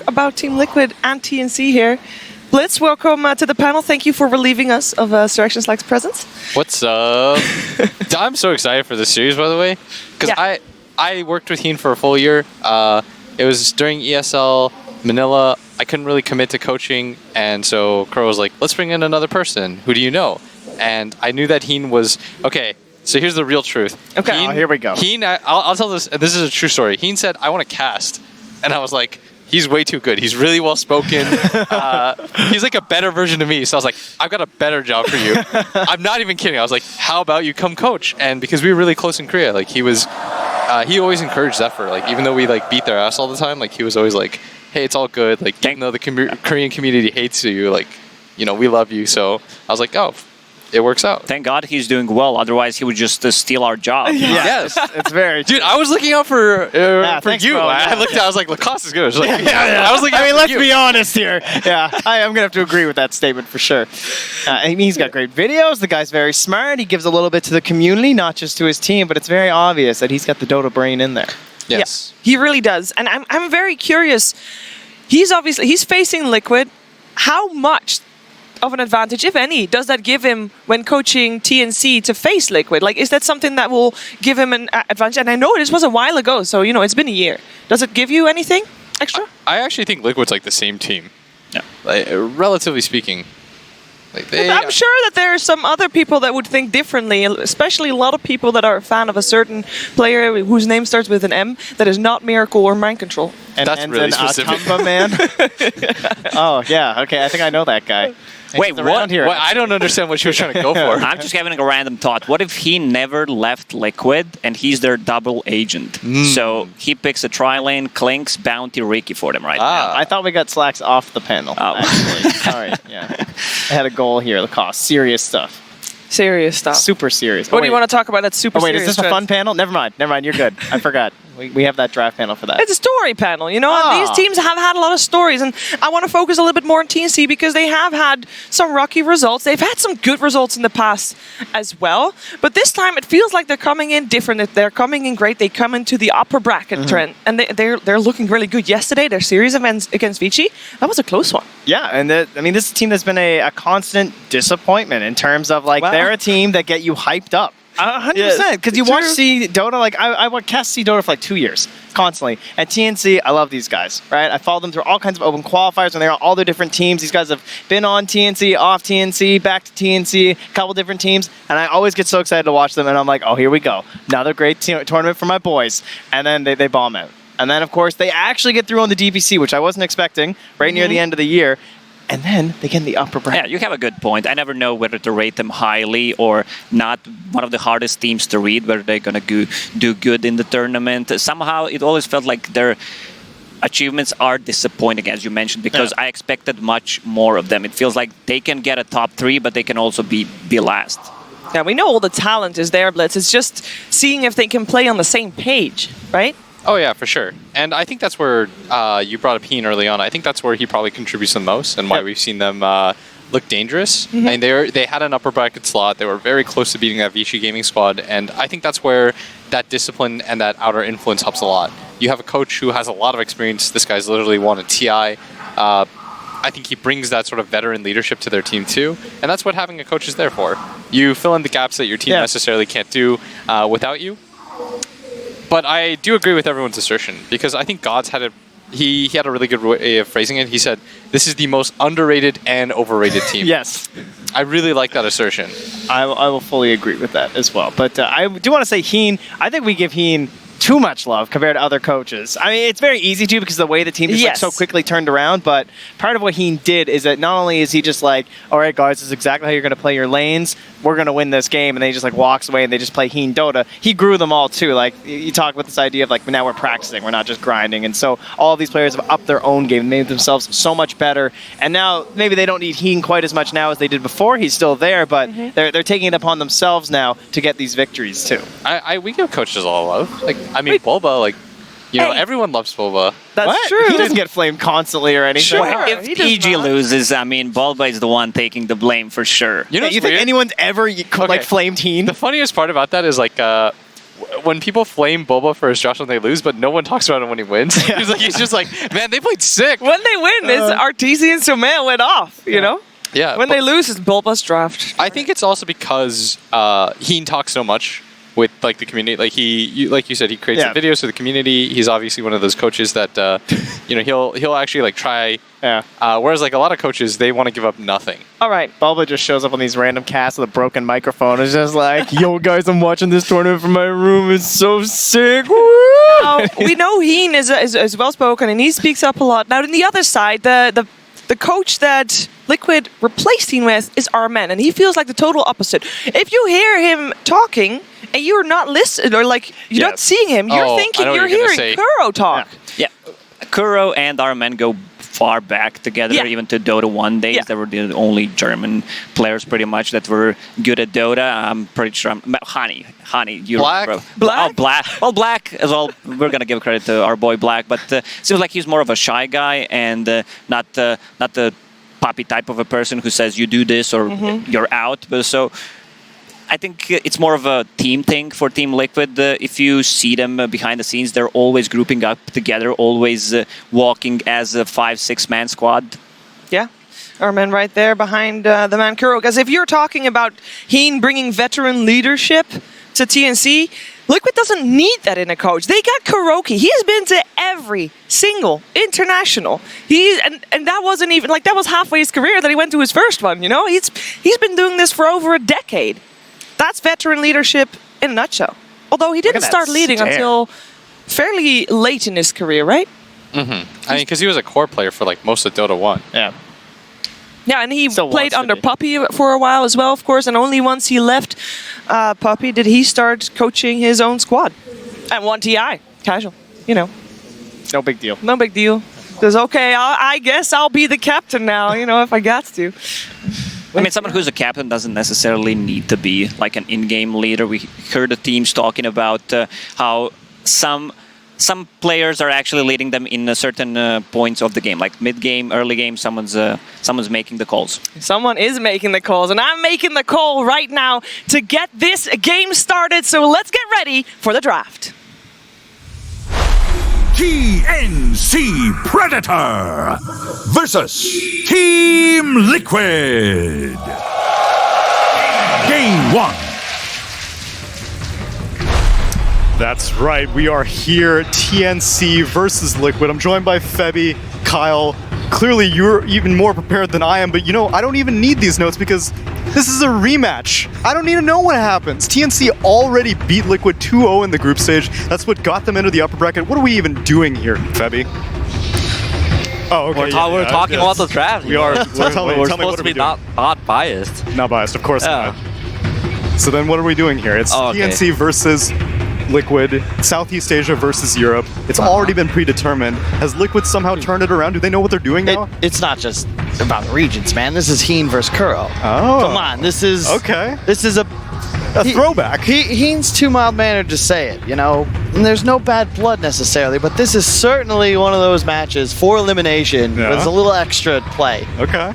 about Team Liquid and TNC here. Blitz, welcome to the panel. Thank you for relieving us of Direction Slack's presence. What's up? I'm so excited for this series, by the way, because I worked with Heen for a full year. It was during ESL Manila. I couldn't really commit to coaching, and so Crow was like, let's bring in another person. Who do you know? And I knew that Heen was... Okay, so here's the real truth. Okay, Heen, here we go. Heen, I'll tell this. This is a true story. Heen said, I want to cast. And I was like, he's way too good. He's really well spoken. He's like a better version of me. So I was like, I've got a better job for you. I'm not even kidding. I was like, how about you come coach? And because we were really close in Korea, like he always encouraged effort. Like even though we like beat their ass all the time, like he was always like, hey, it's all good. Like even though the Korean community hates you, like, you know, we love you. So I was like, oh, it works out. Thank God he's doing well. Otherwise, he would just steal our job. Yes, it's very dude. I was looking out for thanks, you. bro. I looked. I was like, Lacoste is good. I was like, I was looking. I mean, out for let's you. be honest here. Yeah, I'm going to have to agree with that statement for sure. I mean, he's got great videos. The guy's very smart. He gives a little bit to the community, not just to his team, but it's very obvious that he's got the Dota brain in there. Yes, yeah, he really does. And I'm very curious. He's facing Liquid. How much of an advantage, if any, does that give him when coaching TNC to face Liquid? Like, is that something that will give him an advantage? And I know this was a while ago, so, you know, it's been a year. Does it give you anything extra? I actually think Liquid's like the same team. Yeah. Like, relatively speaking. Like I'm sure that there are some other people that would think differently, especially a lot of people that are a fan of a certain player whose name starts with an M that is not Miracle or Mind Control. And that's really specific. Atumba man. Oh, yeah. Okay, I think I know that guy. Wait, what? Here. Well, I don't understand what you were trying to go for. I'm just having a random thought. What if he never left Liquid and he's their double agent? So he picks a tri-lane, Clinks, Bounty, Ricky for them right now. I thought we got Slacks off the panel. Oh. Actually. Sorry. Yeah. I had a goal here. Lacoste. Serious stuff. Serious stuff. Super serious. What do you want to talk about that's super serious? Is this a fun panel? Never mind. You're good. I forgot. We have that draft panel for that. It's a story panel, you know. These teams have had a lot of stories, and I want to focus a little bit more on TNC because they have had some rocky results. They've had some good results in the past as well, but this time it feels like they're coming in different. They're coming in great. They come into the upper bracket trend, and they're looking really good. Yesterday, their series events against Vici, that was a close one. Yeah, and I mean, this team has been a constant disappointment in terms of like they're a team that get you hyped up. 100%, because you watch Dota, like I cast Dota for like 2 years, constantly. At TNC, I love these guys, right? I follow them through all kinds of open qualifiers, and they're on all their different teams. These guys have been on TNC, off TNC, back to TNC, a couple different teams, and I always get so excited to watch them, and I'm like, oh, here we go. Another great tournament for my boys. And then they bomb out. And then, of course, they actually get through on the DPC, which I wasn't expecting, right near the end of the year. And then they get in the upper bracket. Yeah, you have a good point. I never know whether to rate them highly or not. One of the hardest teams to read, whether they're going to do good in the tournament. Somehow, it always felt like their achievements are disappointing, as you mentioned, because I expected much more of them. It feels like they can get a top 3, but they can also be last. Yeah, we know all the talent is there, Blitz. It's just seeing if they can play on the same page, right? Oh, yeah, for sure. And I think that's where you brought up Heen early on. I think that's where he probably contributes the most and why we've seen them look dangerous. And they had an upper bracket slot. They were very close to beating that Vici gaming squad. And I think that's where that discipline and that outer influence helps a lot. You have a coach who has a lot of experience. This guy's literally won a TI. I think he brings that sort of veteran leadership to their team too. And that's what having a coach is there for. You fill in the gaps that your team necessarily can't do without you. But I do agree with everyone's assertion because I think Gods had he had a really good way of phrasing it. He said, this is the most underrated and overrated team. Yes. I really like that assertion. I will fully agree with that as well. But I do want to say Heen, I think we give Heen too much love compared to other coaches. I mean, it's very easy to because of the way the team is like so quickly turned around, but part of what Heen did is that not only is he just like, all right, guys, this is exactly how you're going to play your lanes. We're going to win this game. And then he just like walks away and they just play Heen Dota. He grew them all too. Like you talk about this idea of like, now we're practicing. We're not just grinding. And so all of these players have upped their own game, made themselves so much better. And now maybe they don't need Heen quite as much now as they did before. He's still there, but they're taking it upon themselves now to get these victories too. We give coaches all love. Like, I mean, Boba, like, you know, everyone loves Boba. That's true. He doesn't get flamed constantly or anything. Sure. If PG loses, I mean, Bulba is the one taking the blame for sure. You know, you think anyone's ever like flamed Heen? The funniest part about that is like, when people flame Boba for his Josh when they lose, but no one talks about him when he wins. He's just like, man, they played sick. When they win, it's Arteezy and Somea went off, you know? Yeah. When they lose, it's Bulba's draft. I think it's also because Heen talks so much with like the community. Like like you said, he creates the videos for the community. He's obviously one of those coaches that he'll actually like try. Yeah. Whereas like a lot of coaches, they want to give up nothing. All right. Bulba just shows up on these random casts with a broken microphone. It's just like, yo guys, I'm watching this tournament from my room. It's so sick. Woo! We know Heen is well spoken and he speaks up a lot. Now on the other side, the coach that Liquid replaced Heen with is Armen, and he feels like the total opposite. If you hear him talking and you're not listening or like you're not seeing him, you're thinking you're hearing Kuro talk. Yeah. Kuro and Armen go far back together, even to Dota 1 days. They were the only German players pretty much that were good at Dota. I'm pretty sure. Hani, you remember. Black? Oh, Black. Well, Black as well. We're going to give credit to our boy Black, but seems like he's more of a shy guy and not the poppy type of a person who says you do this or you're out. But so I think it's more of a team thing for Team Liquid. If you see them behind the scenes, they're always grouping up together, always walking as a 5-6 man squad. Yeah. Armen right there behind the man Kuro. Because if you're talking about Heen bringing veteran leadership to TNC, Liquid doesn't need that in a coach. They got Kuroki. He's been to every single international. And that wasn't even like that was halfway his career that he went to his first one. You know, he's been doing this for over a decade. That's veteran leadership in a nutshell. Although he didn't start leading until fairly late in his career, right? Mm-hmm. I mean, because he was a core player for like most of Dota 1. Yeah. Yeah, and he played under Puppy for a while as well, of course. And only once he left Puppy did he start coaching his own squad. And 1TI, casual, you know. No big deal. No big deal. Because, okay, I guess I'll be the captain now, you know, if I got to. I mean, someone who's a captain doesn't necessarily need to be like an in-game leader. We heard the teams talking about how some players are actually leading them in certain points of the game, like mid-game, early game. Someone's making the calls. Someone is making the calls, and I'm making the call right now to get this game started. So let's get ready for the draft. TNC Predator versus Team Liquid. Game 1. That's right, we are here, TNC versus Liquid. I'm joined by Febby, Kyle. Clearly you're even more prepared than I am, but you know, I don't even need these notes because this is a rematch. I don't need to know what happens. TNC already beat Liquid 2-0 in the group stage. That's what got them into the upper bracket. What are we even doing here, Febby? Oh, okay. We're talking about the draft. We are. We're supposed to be not biased. Not biased, of course not. So then what are we doing here? It's TNC versus Liquid, Southeast Asia versus Europe. It's already been predetermined. Has Liquid somehow turned it around? Do they know what they're doing now? It's not just about regions, man. This is Heen versus Kuro. Oh. Come on, this is... Okay. This is a throwback. Heen's too mild-mannered to say it, you know? And there's no bad blood necessarily, but this is certainly one of those matches for elimination with a little extra play. Okay.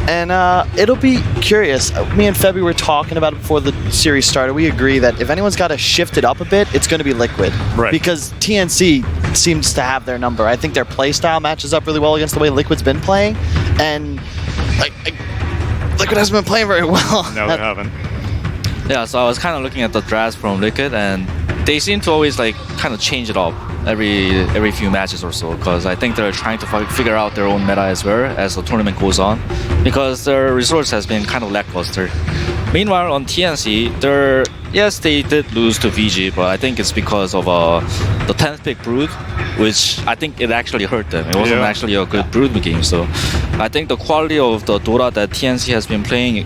And it'll be curious. Me and Febby were talking about it before the series started. We agree that if anyone's got to shift it up a bit, it's going to be Liquid. Right. Because TNC seems to have their number. I think their playstyle matches up really well against the way Liquid's been playing. And Liquid hasn't been playing very well. No, they haven't. Yeah, so I was kind of looking at the drafts from Liquid, and they seem to always like kind of change it up every few matches or so, because I think they're trying to figure out their own meta as well as the tournament goes on, because their resource has been kind of lackluster. Meanwhile, on TNC, yes, they did lose to VG, but I think it's because of the 10th pick Brood, which I think it actually hurt them. It wasn't actually a good Brood game, so I think the quality of the Dota that TNC has been playing,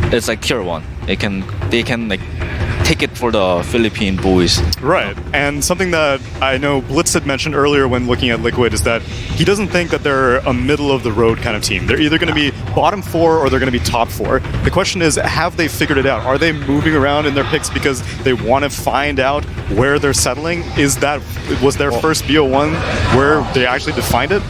it's like tier 1. They can like take it for the Philippine boys. Right, and something that I know Blitz had mentioned earlier when looking at Liquid is that he doesn't think that they're a middle-of-the-road kind of team. They're either going to be bottom 4 or they're going to be top 4. The question is, have they figured it out? Are they moving around in their picks because they want to find out where they're settling? Was their first BO1 where they actually defined it?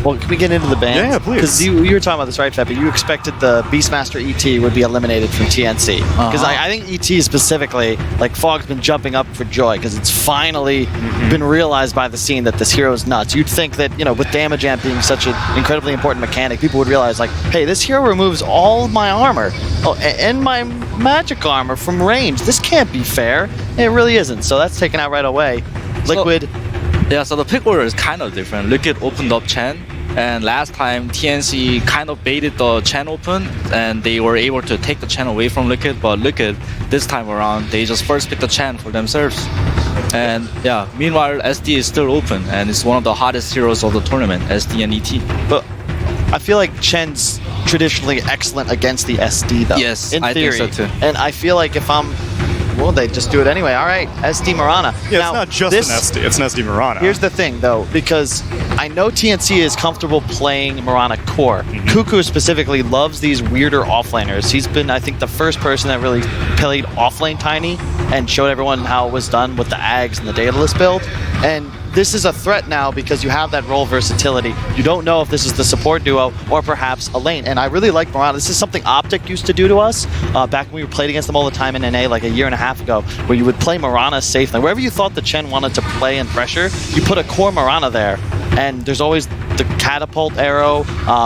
Well, can we get into the bans? Yeah, please. Because you were talking about this, right, Feppy? You expected the Beastmaster ET would be eliminated from TNC. Because I think ET specifically, like, Fog's been jumping up for joy because it's finally been realized by the scene that this hero is nuts. You'd think that, you know, with damage amp being such an incredibly important mechanic, people would realize, like, hey, this hero removes all of my armor. Oh, and my magic armor from range. This can't be fair. It really isn't. So that's taken out right away. Liquid. Yeah, so the pick order is kind of different. Liquid opened up Chen, and last time TNC kind of baited the Chen open, and they were able to take the Chen away from Liquid, but Liquid, this time around, they just first picked the Chen for themselves. And yeah, meanwhile, SD is still open, and it's one of the hottest heroes of the tournament, SD and ET. But I feel like Chen's traditionally excellent against the SD, though. Yes, in I theory. think so too. And I feel like if I'm... Well, they just do it anyway. All right, SD Mirana. Yeah, now, it's not just an SD, it's an SD Mirana. Here's the thing, though, because I know TNC is comfortable playing Mirana core. Cuckoo specifically loves these weirder offlaners. He's been, I think, the first person that really played offlane Tiny and showed everyone how it was done with the Ags and the Daedalus build. And this is a threat now because you have that role versatility. You don't know if this is the support duo or perhaps a lane. And I really like Mirana. This is something Optic used to do to us back when we played against them all the time in NA like a year and a half ago, where you would play Mirana safely. Wherever you thought the Chen wanted to play and pressure, you put a core Mirana there. And there's always the catapult arrow,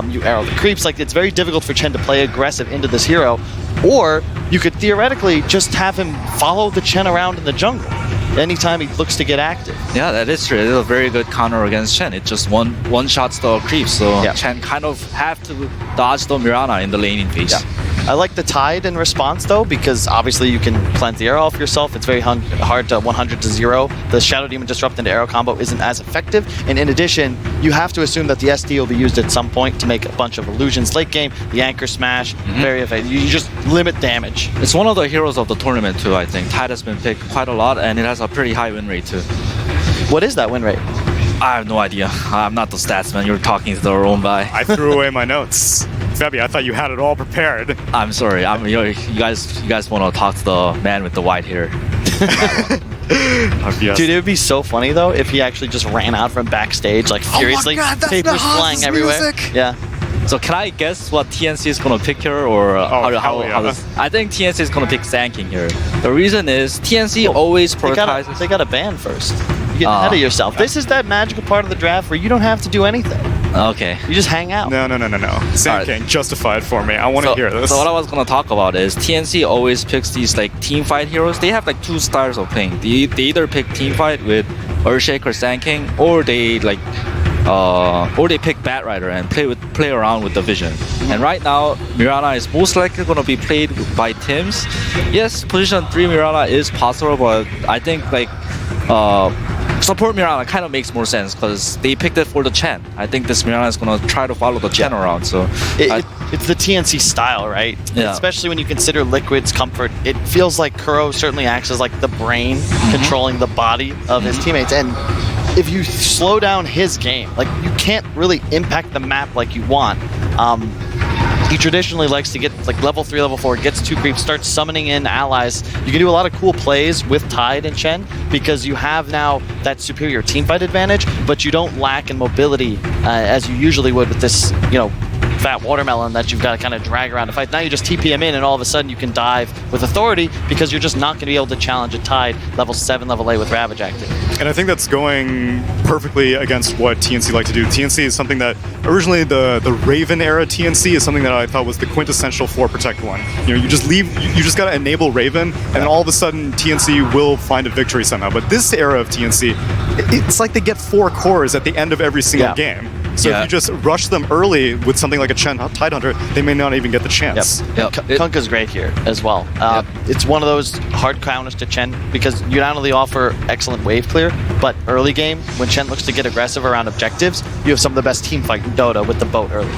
you arrow the creeps. Like, it's very difficult for Chen to play aggressive into this hero. Or you could theoretically just have him follow the Chen around in the jungle anytime he looks to get active. Yeah, that is true. It's a very good counter against Chen. It just one-shots the creep, so Chen kind of have to dodge the Mirana in the laning phase. Yeah. I like the Tide in response, though, because obviously you can cleanse the arrow off yourself. It's very hard to 100 to 0. The Shadow Demon Disrupt into arrow combo isn't as effective. And in addition, you have to assume that the SD will be used at some point to make a bunch of illusions late game. The Anchor Smash, very effective. You just limit damage. It's one of the heroes of the tournament, too, I think. Tide has been picked quite a lot, and it has a pretty high win rate, too. What is that win rate? I have no idea. I'm not the stats man. You're talking to the wrong guy. I threw away my notes. Febby, I thought you had it all prepared. I'm sorry. You guys want to talk to the man with the white hair. Dude, it would be so funny, though, if he actually just ran out from backstage, like, furiously. Oh my God, that's papers the flying everywhere. music. Yeah. So can I guess what TNC is going to pick here? Or I think TNC is going to pick Zanking here. The reason is TNC always prioritizes... They got to ban first. You get ahead of yourself. This is that magical part of the draft where you don't have to do anything. Okay. You just hang out. No. Sand King, justify it for me. I want to hear this. So what I was going to talk about is TNC always picks these like team fight heroes. They have like two styles of playing. They either pick team fight with Earthshaker, Sand King, or they pick Bat Rider and play around with the vision. And right now, Mirana is most likely going to be played by Tims. Yes, position 3 Mirana is possible, but I think like support Mirana kind of makes more sense because they picked it for the Chen. I think this Mirana is going to try to follow the Chen around. So it's the TNC style, right? Yeah. Especially when you consider Liquid's comfort. It feels like Kuro certainly acts as like the brain controlling the body of his teammates. And if you slow down his game, like, you can't really impact the map like you want. He traditionally likes to get like level 3, level 4, gets 2 creeps, starts summoning in allies. You can do a lot of cool plays with Tide and Chen because you have now that superior teamfight advantage, but you don't lack in mobility as you usually would with this, fat watermelon that you've got to kind of drag around to fight. Now you just TP him in and all of a sudden you can dive with authority because you're just not going to be able to challenge a Tide level 7, level 8 with Ravage active. And I think that's going perfectly against what TNC like to do. TNC is something that originally the Raven era TNC is something that I thought was the quintessential 4 protect one. You just got to enable Raven and all of a sudden TNC will find a victory somehow. But this era of TNC, it's like they get 4 cores at the end of every single game. So if you just rush them early with something like a Chen Tide Hunter, they may not even get the chance. Kunkka's great here as well. It's one of those hard counters to Chen because you not only offer excellent wave clear, but early game, when Chen looks to get aggressive around objectives, you have some of the best team fight in Dota with the boat early.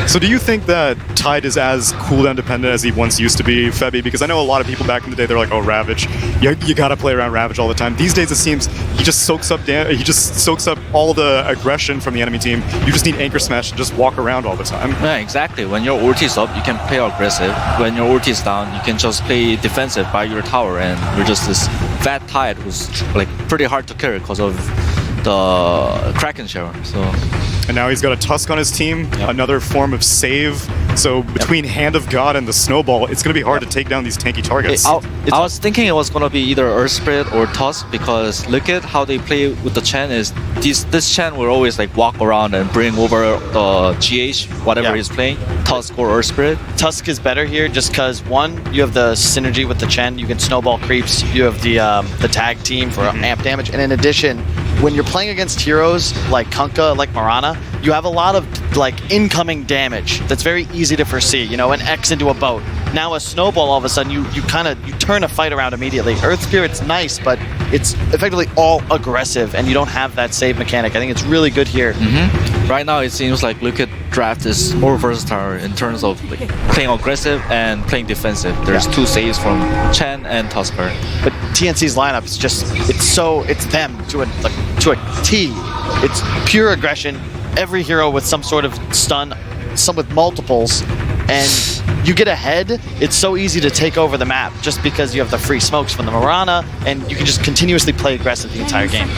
So do you think that Tide is as cooldown dependent as he once used to be, Febby? Because I know a lot of people back in the day, they're like, oh, Ravage, you gotta play around Ravage all the time. These days it seems he just soaks up all the aggression from the enemy team. You just need Anchor Smash to just walk around all the time. Yeah, exactly. When your ulti is up, you can play aggressive. When your ulti is down, you can just play defensive by your tower, and you're just this fat Tide who's like pretty hard to carry because of the Kraken share. So And now he's got a Tusk on his team, another form of save. So between Hand of God and the Snowball, it's going to be hard to take down these tanky targets. I was thinking it was gonna be either Earth Spirit or Tusk, because look at how they play with the Chen. Is this Chen will always like walk around and bring over the GH whatever he's playing, Tusk or Earth Spirit. Tusk is better here just because, one, you have the synergy with the Chen. You can snowball creeps. You have the tag team for amp damage. And in addition, when you're playing against heroes like Kunkka, like Mirana, you have a lot of like incoming damage that's very easy to foresee. You know, an X into a boat. Now a snowball, all of a sudden, you turn a fight around immediately. Earth Spirit's nice, but it's effectively all aggressive, and you don't have that save mechanic. I think it's really good here. Right now, it seems like Liquid draft is more versatile in terms of like, playing aggressive and playing defensive. There's two saves from Chen and Tusker. But TNC's lineup is just, it's them to a T. It's pure aggression. Every hero with some sort of stun, some with multiples, and you get ahead, it's so easy to take over the map just because you have the free smokes from the Mirana, and you can just continuously play aggressive the entire game.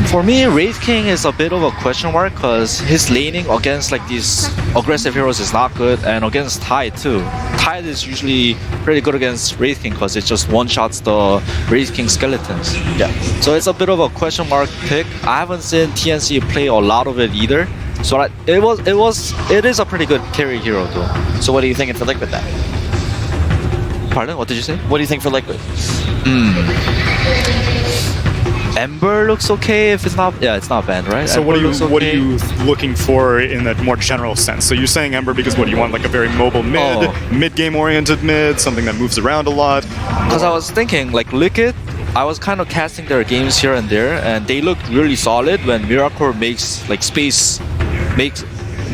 For me, Wraith King is a bit of a question mark because his laning against like these aggressive heroes is not good, and against Tide too. Tide is usually pretty good against Wraith King because it just one-shots the Wraith King skeletons. Yeah. So it's a bit of a question mark pick. I haven't seen TNC play a lot of it either. So it is a pretty good carry hero though. So what are you thinking for Liquid then? Pardon? What did you say? What do you think for Liquid? Ember looks okay if it's not. Yeah, it's not banned, right? So Ember what are you looking for in that more general sense? So you're saying Ember because what, you want like a very mobile mid game oriented mid, something that moves around a lot? Because I was thinking like Liquid, I was kind of casting their games here and there, and they look really solid when Miracle makes like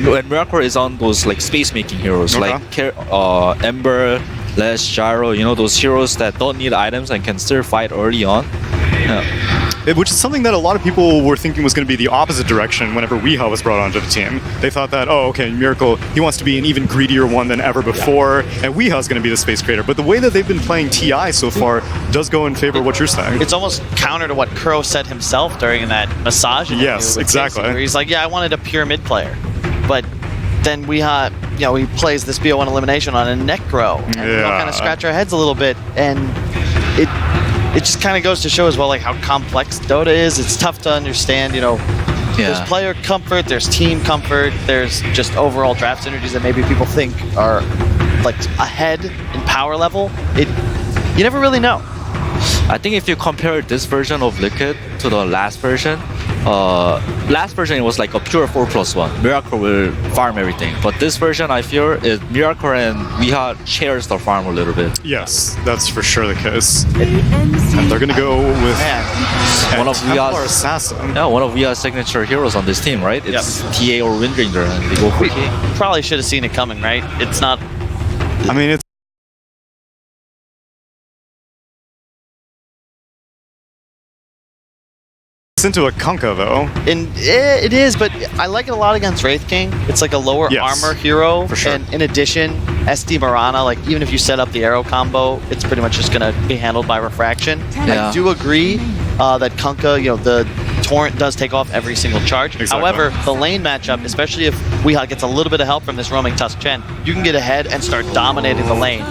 when Miracle is on those like space making heroes like Ember, Les, Gyro, you know, those heroes that don't need items and can still fight early on. Yeah. Which is something that a lot of people were thinking was going to be the opposite direction whenever Weeha was brought onto the team. They thought that, oh, okay, Miracle, he wants to be an even greedier one than ever before, and Weeha's going to be the space creator. But the way that they've been playing TI so far does go in favor of what you're saying. It's almost counter to what Kuro said himself during that massage interview. Yes, exactly. Casey, where he's like, yeah, I wanted a pure mid player. But then Weeha, he plays this BO1 elimination on a Necro. And we all kind of scratch our heads a little bit, and it just kind of goes to show as well like how complex Dota is. It's tough to understand, There's player comfort, there's team comfort, there's just overall draft synergies that maybe people think are like ahead in power level. You never really know. I think if you compare this version of Liquid to the last version it was like a pure 4+1. Miracle will farm everything, but this version I fear is Miracle and Weeha shares the farm a little bit. Yes, that's for sure the case. And they're gonna go with one of Templar Assassin. Yeah, one of Weeha's signature heroes on this team, right? It's TA or Windringer, and they go for TA. Probably should have seen it coming, right? It's not. I mean, it's into a Kunkka though. And it is, but I like it a lot against Wraith King. It's like a lower armor hero. For sure. And in addition, SD Mirana, like even if you set up the arrow combo, it's pretty much just gonna be handled by refraction. I do agree that Kunkka, the Torrent does take off every single charge. Exactly. However, the lane matchup, especially if Weeha gets a little bit of help from this roaming Tusk Chen, you can get ahead and start dominating the lane.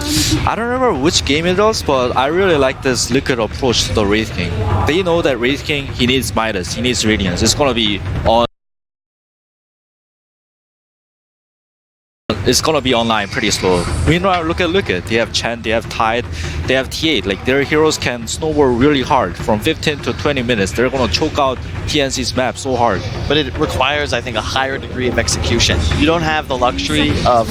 I don't remember which game it was, but I really like this Liquid approach to the Wraith King. They know that Wraith King, he needs Midas, he needs Radiance. It's gonna be online pretty slow. Meanwhile, look at they have Chen, they have Tide, they have T8. Like their heroes can snowball really hard. From 15 to 20 minutes, they're gonna choke out TNC's map so hard. But it requires, I think, a higher degree of execution. You don't have the luxury of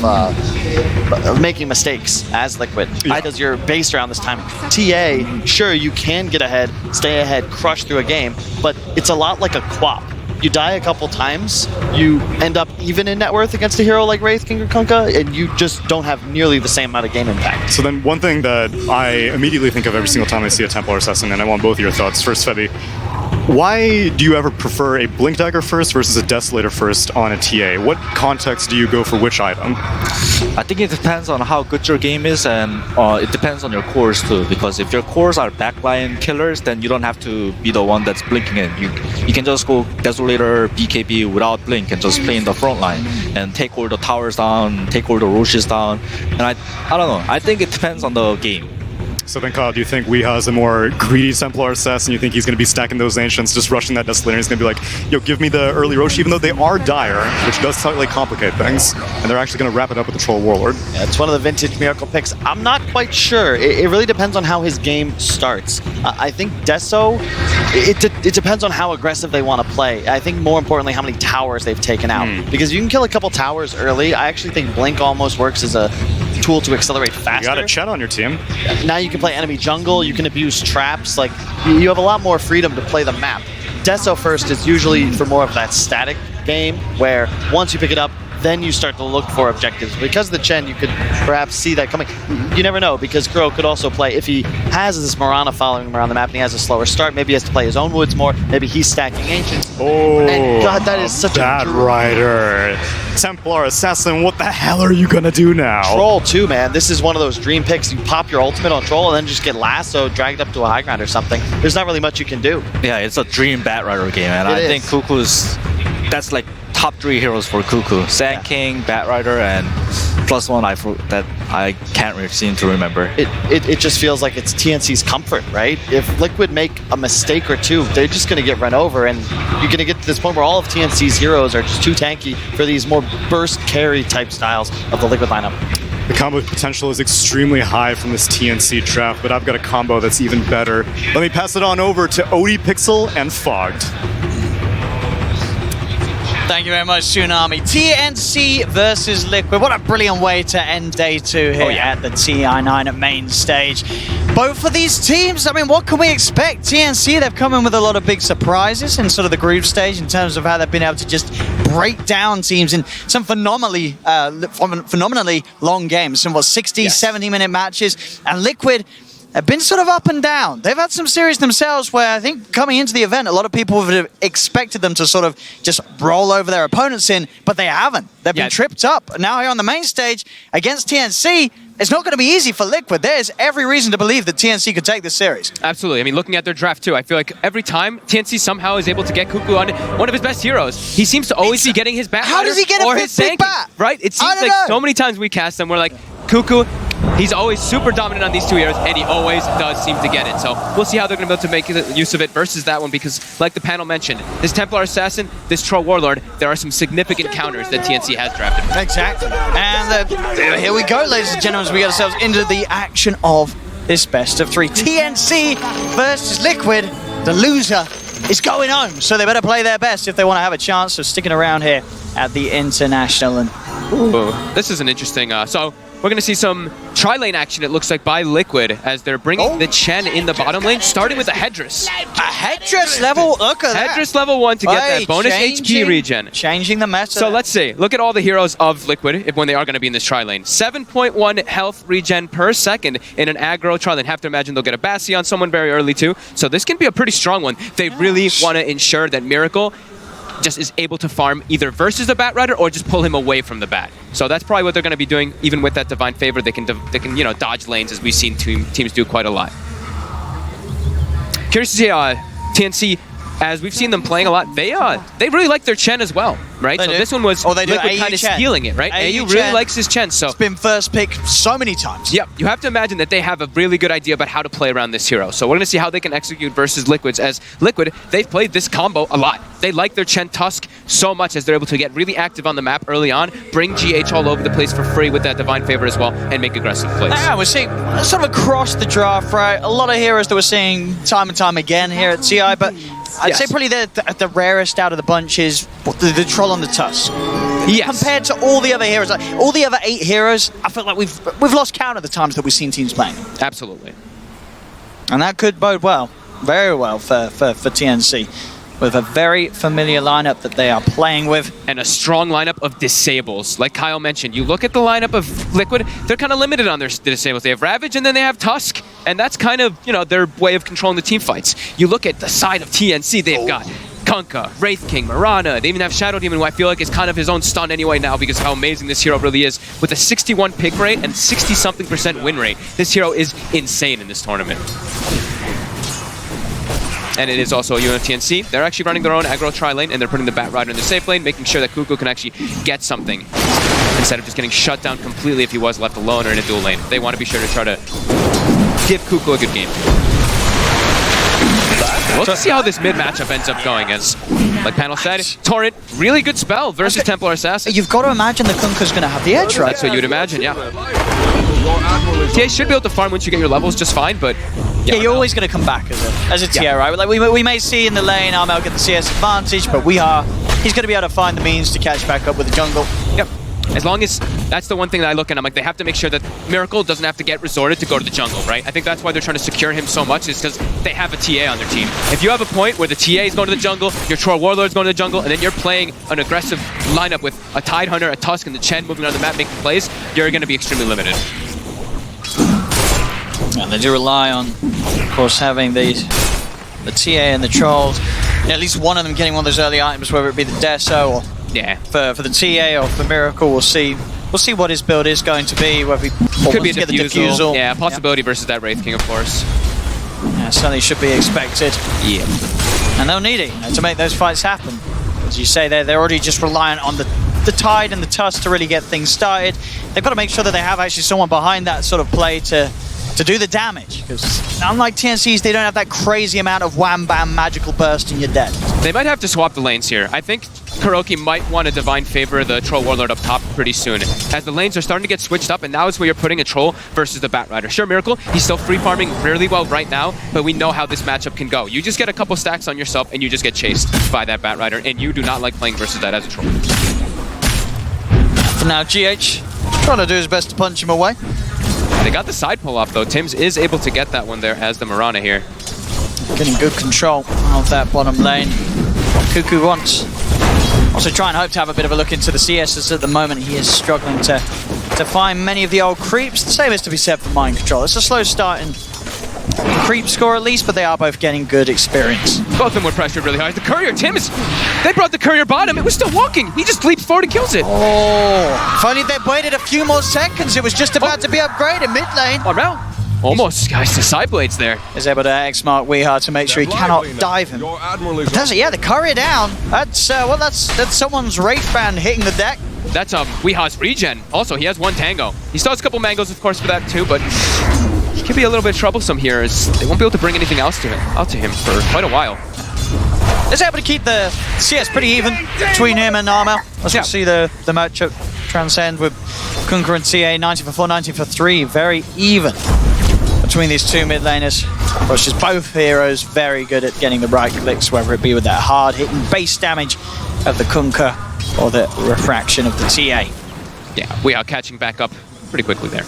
making mistakes as Liquid because you're based around this time. TA, sure, you can get ahead, stay ahead, crush through a game, but it's a lot like a Quap. You die a couple times, you end up even in net worth against a hero like Wraith King or Kunkka, and you just don't have nearly the same amount of game impact. So then one thing that I immediately think of every single time I see a Templar Assassin, and I want both of your thoughts. First, Febby, why do you ever prefer a Blink Dagger first versus a Desolator first on a TA? What context do you go for which item? I think it depends on how good your game is, and it depends on your cores too. Because if your cores are backline killers, then you don't have to be the one that's blinking in. You can just go Desolator, BKB without blink and just play in the front line and take all the towers down, take all the Roches down. And I don't know. I think it depends on the game. So then, Kyle, do you think Weeha is a more greedy Templar assassin? You think he's going to be stacking those Ancients, just rushing that Desolator, and he's going to be like, yo, give me the early Roche, even though they are dire, which does slightly complicate things, and they're actually going to wrap it up with the Troll Warlord. Yeah, it's one of the vintage Miracle picks. I'm not quite sure. It really depends on how his game starts. I think Deso, it depends on how aggressive they want to play. I think more importantly, how many towers they've taken out. Because you can kill a couple towers early. I actually think Blink almost works as a tool to accelerate faster. You got a Chen on your team. Now you can play enemy jungle, you can abuse traps, like you have a lot more freedom to play the map. Deso first is usually for more of that static game where once you pick it up, then you start to look for objectives. Because of the Chen, you could perhaps see that coming. You never know, because Kuro could also play, if he has this Mirana following him around the map and he has a slower start, maybe he has to play his own woods more, maybe he's stacking Ancients. Oh, and God, that is such bad a rider. Templar Assassin, what the hell are you gonna do now? Troll too, man. This is one of those dream picks. You pop your ultimate on Troll and then just get lassoed, dragged up to a high ground or something. There's not really much you can do. Yeah, it's a dream Bat Rider game, and I think Cuckoo's, that's like top 3 heroes for Cuckoo. Sand King, Bat Rider, and plus one that I can't really seem to remember. It just feels like it's TNC's comfort, right? If Liquid make a mistake or two, they're just going to get run over, and you're going to get to this point where all of TNC's heroes are just too tanky for these more burst carry type styles of the Liquid lineup. The combo potential is extremely high from this TNC draft, but I've got a combo that's even better. Let me pass it on over to Odie Pixel and Fogged. Thank you very much, Tsunami. TNC versus Liquid. What a brilliant way to end day 2 here at the TI9 at main stage. Both of these teams, I mean, what can we expect? TNC, they've come in with a lot of big surprises in sort of the group stage in terms of how they've been able to just break down teams in some phenomenally long games. Some, 60, 70-minute matches. And Liquid have been sort of up and down. They've had some series themselves where I think coming into the event, a lot of people would have expected them to sort of just roll over their opponents but they haven't. They've been tripped up. Now here on the main stage against TNC, it's not going to be easy for Liquid. There's every reason to believe that TNC could take this series. Absolutely. I mean, looking at their draft too, I feel like every time TNC somehow is able to get Cuckoo on one of his best heroes, he seems to always be getting his bat. How does he get a big bat? Right? It seems like so many times we cast them, we're like, Cuckoo, he's always super dominant on these 2 heroes, and he always does seem to get it. So we'll see how they're going to be able to make use of it versus that one, because like the panel mentioned, this Templar Assassin, this Troll Warlord, there are some significant counters that TNC has drafted. Exactly. And here we go, ladies and gentlemen, as we get ourselves into the action of this best of 3. TNC versus Liquid. The loser is going home, so they better play their best if they want to have a chance of sticking around here at the International. And this is an interesting... so we're going to see some tri-lane action, it looks like, by Liquid as they're bringing the Chen in the bottom lane, starting with a Headdress. A Headdress level? Look at that. Headdress level 1 to get that bonus HP regen. Changing the meta. So let's see. Look at all the heroes of Liquid when they are going to be in this tri-lane. 7.1 health regen per second in an aggro tri-lane. Have to imagine they'll get a Bassi on someone very early too. So this can be a pretty strong one. They really want to ensure that Miracle just is able to farm either versus the Bat Rider or just pull him away from the Bat. So that's probably what they're going to be doing. Even with that Divine Favor, they can dodge lanes, as we've seen teams do quite a lot. Curious to see TNC, as we've seen them playing a lot, they really like their Chen as well, right? So this one was Liquid kind of stealing it, right? AU really likes his Chen, so it's been first pick so many times. Yep, you have to imagine that they have a really good idea about how to play around this hero. So we're going to see how they can execute versus Liquids, as Liquid, they've played this combo a lot. They like their Chen Tusk so much as they're able to get really active on the map early on, bring GH all over the place for free with that Divine Favor as well, and make aggressive plays. Yeah, we're seeing sort of across the draft, right? A lot of heroes that we're seeing time and time again here at TI, but I'd say probably the rarest out of the bunch is the Troll on the Tusk. Yes. Compared to all the other heroes, like, all the other 8 heroes, I feel like we've lost count of the times that we've seen teams playing. Absolutely. And that could bode well, very well for TNC. with a very familiar lineup that they are playing with. And a strong lineup of disables. Like Kyle mentioned, you look at the lineup of Liquid, they're kind of limited on their disables. They have Ravage and then they have Tusk, and that's kind of, you know, their way of controlling the team fights. You look at the side of TNC, they've got Kunkka, Wraith King, Mirana. They even have Shadow Demon, who I feel like is kind of his own stun anyway now because of how amazing this hero really is. With a 61 pick rate and 60-something% win rate, this hero is insane in this tournament. And it is also a unit of TNC. They're actually running their own aggro tri-lane, and they're putting the Bat Rider in the safe lane, making sure that Kuku can actually get something instead of just getting shut down completely if he was left alone or in a dual lane. They want to be sure to try to give Kuku a good game. We'll see how this mid matchup ends up going, as, like Panel said, Torrent, really good spell versus Templar Assassin. You've got to imagine the Kunkka's going to have the edge, right? That's what you'd imagine, yeah. TA should be able to farm once you get your levels just fine, but... Yeah, you're always going to come back as a TA, right? Like we may see in the lane Armel get the CS advantage, but he's going to be able to find the means to catch back up with the jungle. Yep. As long as, that's the one thing that I look at, I'm like, they have to make sure that Miracle doesn't have to get resorted to go to the jungle, right? I think that's why they're trying to secure him so much, is because they have a TA on their team. If you have a point where the TA is going to the jungle, your Troll Warlord's going to the jungle, and then you're playing an aggressive lineup with a Tidehunter, a Tusk, and the Chen moving on the map making plays, you're going to be extremely limited. And they do rely on, of course, having the TA and the Trolls. Yeah, at least one of them getting one of those early items, whether it be the Deso or for the TA or for Miracle. We'll see what his build is going to be. Whether he could be a get the diffusal. Yeah, a possibility versus that Wraith King, of course. Yeah, certainly should be expected. Yeah. And they'll need it to make those fights happen. As you say, they're already just reliant on the Tide and the Tusk to really get things started. They've got to make sure that they have actually someone behind that sort of play to do the damage, because unlike TNCs, they don't have that crazy amount of wham-bam magical burst and you're dead. They might have to swap the lanes here. I think Kuroki might want to Divine Favor the Troll Warlord up top pretty soon, as the lanes are starting to get switched up, and now is where you're putting a Troll versus the Bat Rider. Sure, Miracle, he's still free farming really well right now, but we know how this matchup can go. You just get a couple stacks on yourself, and you just get chased by that Bat Rider, and you do not like playing versus that as a Troll. For now, GH trying to do his best to punch him away. They got the side pull off though. Tims is able to get that one there as the Mirana here. Getting good control of that bottom lane. Kuku wants. Also try and hope to have a bit of a look into the CSs at the moment. He is struggling to find many of the old creeps. The same is to be said for Mind Control. It's a slow start in creep score at least, but they are both getting good experience. Both of them were pressured really hard. The Courier, Tims, they brought the Courier bottom. It was still walking. He just leaps forward and kills it. Oh, if only they'd waited a few more seconds. It was just about to be upgraded mid lane. Oh, no. Almost, guys, the side blades there. Is able to X-mark Weehar to make sure he cannot dive him. Yeah, the Courier down. That's someone's Wraith Band hitting the deck. That's Weehar's regen. Also, he has one Tango. He still has a couple Mangoes, of course, for that too, but he could be a little bit troublesome here, as they won't be able to bring anything else out to him for quite a while. Is able to keep the CS pretty even between him and Armel. As we'll see the matchup transcend with Kunkka and TA, 90 for 4, 90 for 3. Very even between these two mid laners. Of course, just both heroes very good at getting the right clicks, whether it be with that hard hitting base damage of the Kunkka or the refraction of the TA. Yeah, we are catching back up pretty quickly there.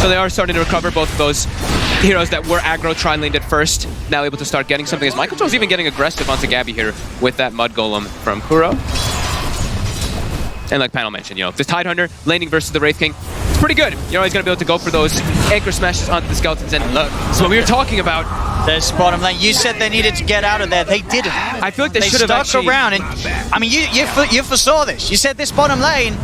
So they are starting to recover both of those heroes that were aggro tri-laned at first, now able to start getting something, as Michael Joe's even getting aggressive onto Gabby here with that Mud Golem from Kuro. And like Panel mentioned, you know, this Tidehunter laning versus the Wraith King, it's pretty good. You're always going to be able to go for those anchor smashes onto the skeletons, and look, that's what we were talking about. This bottom lane, you said they needed to get out of there. They didn't. I feel like they should have stuck around, and I mean, you foresaw this. You said this bottom lane,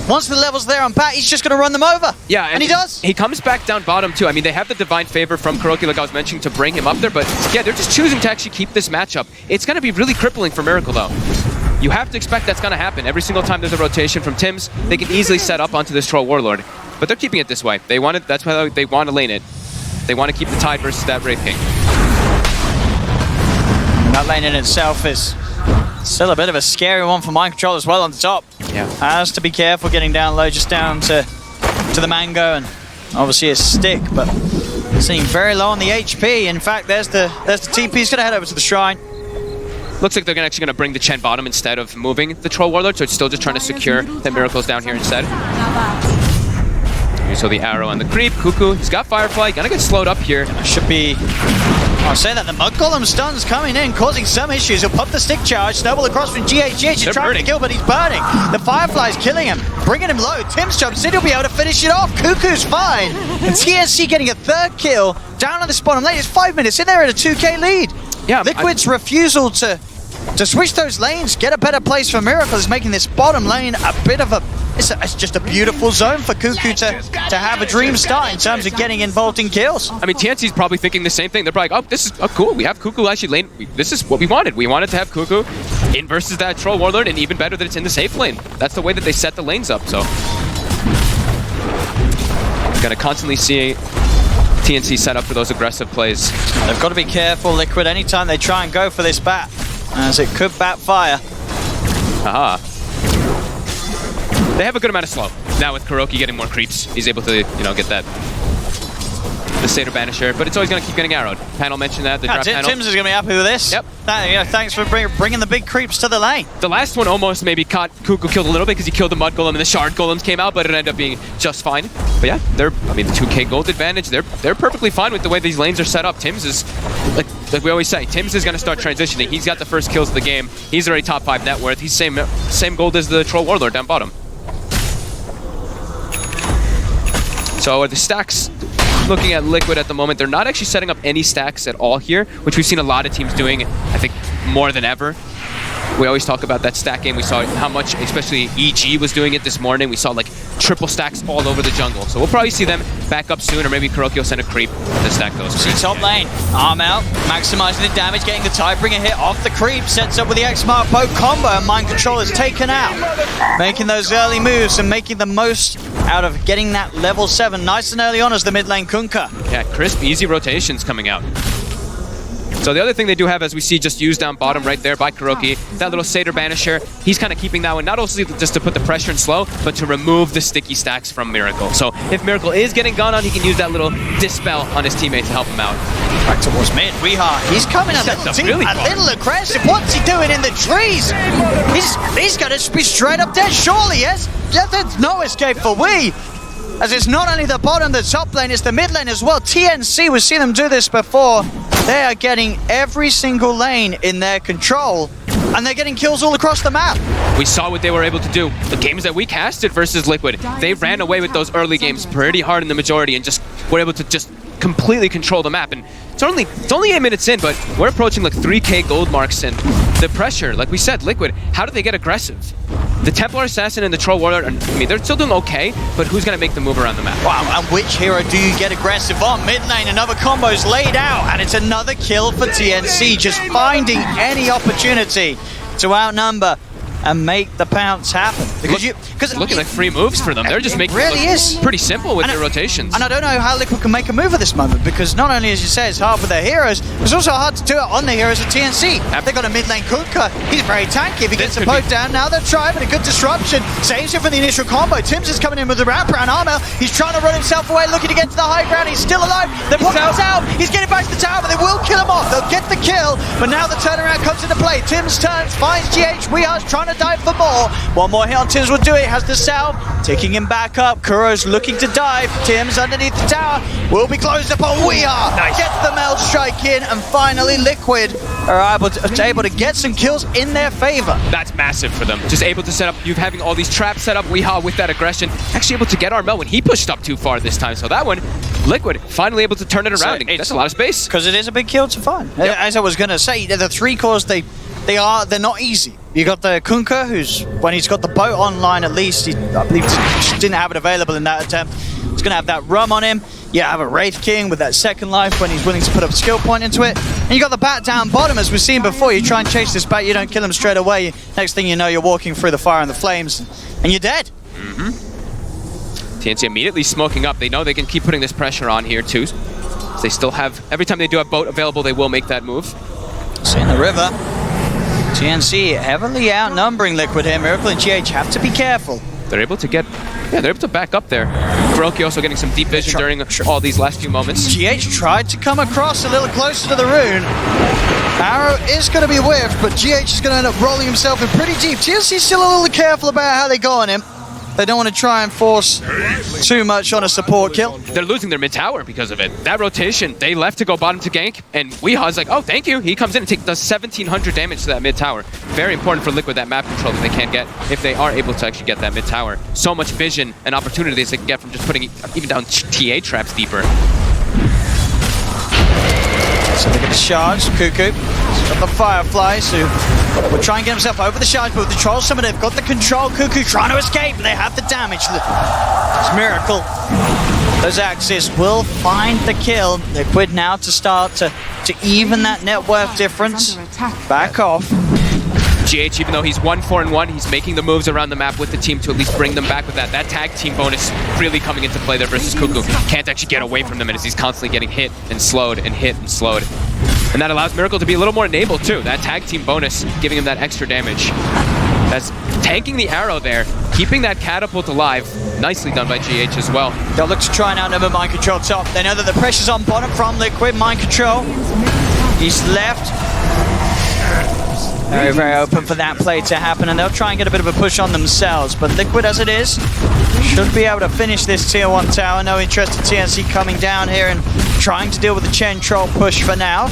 once the level's there on Pat, he's just going to run them over. Yeah, and he does. He comes back down bottom too. I mean, they have the Divine Favor from Kuroki, like I was mentioning, to bring him up there, but yeah, they're just choosing to actually keep this matchup. It's going to be really crippling for Miracle though. You have to expect that's going to happen. Every single time there's a rotation from Tims, they can easily set up onto this Troll Warlord. But they're keeping it this way. They want it, that's why they want to lane it. They want to keep the Tide versus that Wraith King. That lane in itself is still a bit of a scary one for Mind Control as well on the top. Yeah. Has to be careful getting down low, just down to the Mango, and obviously a stick, but seeing very low on the HP. In fact, there's the TP. He's going to head over to the Shrine. Looks like they're actually going to bring the Chen bottom instead of moving the Troll Warlord, so it's still just trying to secure the Miracles down here instead. We saw the arrow on the creep. Cuckoo, he's got Firefly, gonna get slowed up here. Should be... I'll say that the Mud Golem stun's coming in, causing some issues. He'll pop the stick charge, snowball across from GH. GH is trying to kill, but he's burning. The Firefly's killing him, bringing him low. Tim's jumps in, he'll be able to finish it off. Cuckoo's fine. And TNC getting a third kill down on this bottom lane. It's 5 minutes in there at a 2k lead. Yeah, Liquid's refusal to switch those lanes, get a better place for Miracle is making this bottom lane a bit of a... It's just a beautiful zone for Cuckoo to have a dream start in terms of getting involved in kills. I mean, TNC's probably thinking the same thing. They're probably like, oh, this is cool. We have Cuckoo actually lane. This is what we wanted. We wanted to have Cuckoo in versus that Troll Warlord, and even better that it's in the safe lane. That's the way that they set the lanes up, so. Gonna constantly see TNC set up for those aggressive plays. They've got to be careful, Liquid, anytime they try and go for this bat, as it could backfire. Aha. They have a good amount of slow. Now with Kuroki getting more creeps, he's able to, get that. The Satyr Banisher, but it's always going to keep getting arrowed. Panel mentioned that, the draft panel. Tims is going to be happy with this. Yep. Thanks for bringing the big creeps to the lane. The last one almost maybe caught Cuckoo killed a little bit because he killed the Mud Golem and the Shard Golems came out, but it ended up being just fine. But yeah, the 2k gold advantage, they're perfectly fine with the way these lanes are set up. Tims is, like we always say, Tims is going to start transitioning. He's got the first kills of the game. He's already top 5 net worth. He's same gold as the Troll Warlord down bottom. So the stacks, looking at Liquid at the moment, they're not actually setting up any stacks at all here, which we've seen a lot of teams doing, I think, more than ever. We always talk about that stack game. We saw how much, especially EG was doing it this morning. We saw like triple stacks all over the jungle. So we'll probably see them back up soon, or maybe Kuroki will send a creep if the stack goes. See top lane, arm out, maximizing the damage, getting the Tidebringer hit off the creep, sets up with the X-Mark bow combo, and Mind Control is taken out. Making those early moves and making the most out of getting that level 7 nice and early on as the mid lane Kunkka. Yeah, crisp, easy rotations coming out. So the other thing they do have, as we see just used down bottom right there by Kuroki, that little Satyr Banisher, he's kind of keeping that one, not only just to put the pressure and slow, but to remove the sticky stacks from Miracle. So if Miracle is getting gone on, he can use that little Dispel on his teammate to help him out. Back towards mid, he's coming a little deep, really a little aggressive. What's he doing in the trees? He's going to be straight up dead, surely, yes? Yeah, there's no escape for Wii. As it's not only the bottom, the top lane, it's the mid lane as well. TNC, we've seen them do this before. They are getting every single lane in their control, and they're getting kills all across the map. We saw what they were able to do. The games that we casted versus Liquid, they ran away with those early games pretty hard in the majority and just were able to just completely control the map. And it's only 8 minutes in, but we're approaching like 3k gold marks, and the pressure, like we said, Liquid, how do they get aggressive? The Templar Assassin and the Troll Warlord, I mean, they're still doing okay, but who's going to make the move around the map? Wow, and which hero do you get aggressive on? Mid lane, another combo's laid out, and it's another kill for TNC, just finding any opportunity to outnumber and make the pounce happen. Because looking like free moves for them. They're just making it pretty simple with their rotations. And I don't know how Liquid can make a move at this moment, because not only, as you say, it's hard with their heroes, it's also hard to do it on the heroes of TNC. They've got a mid lane Kunkka. He's very tanky. If he gets a poke down, now they're driving a good disruption. Saves him from the initial combo. Tims is coming in with the wraparound armor. He's trying to run himself away, looking to get to the high ground. He's still alive. They're putting him down. He's getting back to the tower, but they will kill him off. They'll get the kill, but now the turnaround comes into play. Tims turns, finds GH. Weehar's trying to dive for more. One more hit on Tims will do it. Has the salve, ticking him back up. Kuro's looking to dive. Tims underneath the tower will be closed upon. Weehar gets the meld strike in, and finally Liquid are able to get some kills in their favor. That's massive for them. Just able to set up, you having all these traps set up. Weehar with that aggression, actually able to get our meld when he pushed up too far this time. So that one, Liquid finally able to turn it around. That's a lot of space. Because it is a big kill to find. Yep. As I was going to say, the 3 cores, they're not easy. You got the Kunkka, who's, when he's got the boat online at least, I believe didn't have it available in that attempt. He's going to have that rum on him. You have a Wraith King with that second life when he's willing to put up a skill point into it. And you got the bat down bottom, as we've seen before. You try and chase this bat, you don't kill him straight away. Next thing you know, you're walking through the fire and the flames, and you're dead. TNC immediately smoking up. They know they can keep putting this pressure on here too. They still have, every time they do have boat available, they will make that move. See in the river. TNC heavily outnumbering Liquid here. Miracle and GH have to be careful. They're able to get, they're able to back up there. Kuroki also getting some deep vision during all these last few moments. GH tried to come across a little closer to the rune. Arrow is going to be whiffed, but GH is going to end up rolling himself in pretty deep. TNC still a little careful about how they go on him. They don't want to try and force too much on a support kill. They're losing their mid tower because of it. That rotation, they left to go bottom to gank, and Weeha's like, oh, thank you. He comes in and does 1,700 damage to that mid tower. Very important for Liquid, that map control that they can get if they are able to actually get that mid tower. So much vision and opportunities they can get from just putting even down TA traps deeper. So they're going to charge. Cuckoo. He's got the Fireflies who will try and get himself over the charge, but with the Troll Summon, they've got the control. Cuckoo trying to escape, but they have the damage. It's Miracle. Those axes will find the kill. Liquid now to start to even that net worth difference. Back off. GH, even though he's 1-4-1, he's making the moves around the map with the team to at least bring them back with that. That tag team bonus really coming into play there versus Cuckoo. Can't actually get away from them as he's constantly getting hit and slowed and hit and slowed. And that allows Miracle to be a little more enabled too. That tag team bonus giving him that extra damage. That's tanking the arrow there, keeping that catapult alive. Nicely done by GH as well. They'll look to try and outnumber Mind Control top. They know that the pressure's on bottom from Liquid. Mind Control. He's left. Very, very open for that play to happen, and they'll try and get a bit of a push on themselves. But Liquid, as it is, should be able to finish this tier 1 tower. No interest in TNC coming down here and trying to deal with the Chen Troll push for now.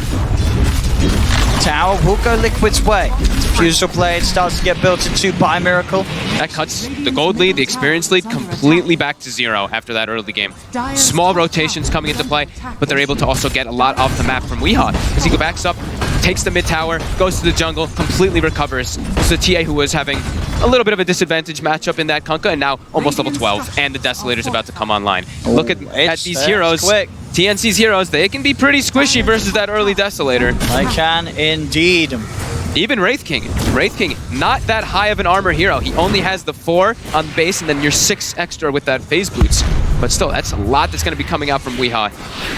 Tower will go Liquid's way. Diffusal Blade starts to get built into by Miracle. That cuts the gold lead, the experience lead, completely back to 0 after that early game. Small rotations coming into play, but they're able to also get a lot off the map from Weeha as he backs up, takes the mid tower, goes to the jungle, completely recovers. This is a TA who was having a little bit of a disadvantage matchup in that Kunkka, and now almost level 12, and the Desolator's about to come online. Look at these heroes. Quick. TNC's heroes, they can be pretty squishy versus that early Desolator. They can indeed. Even Wraith King. Wraith King, not that high of an armor hero. He only has the 4 on base and then your 6 extra with that phase boots. But still, that's a lot that's going to be coming out from Weeha,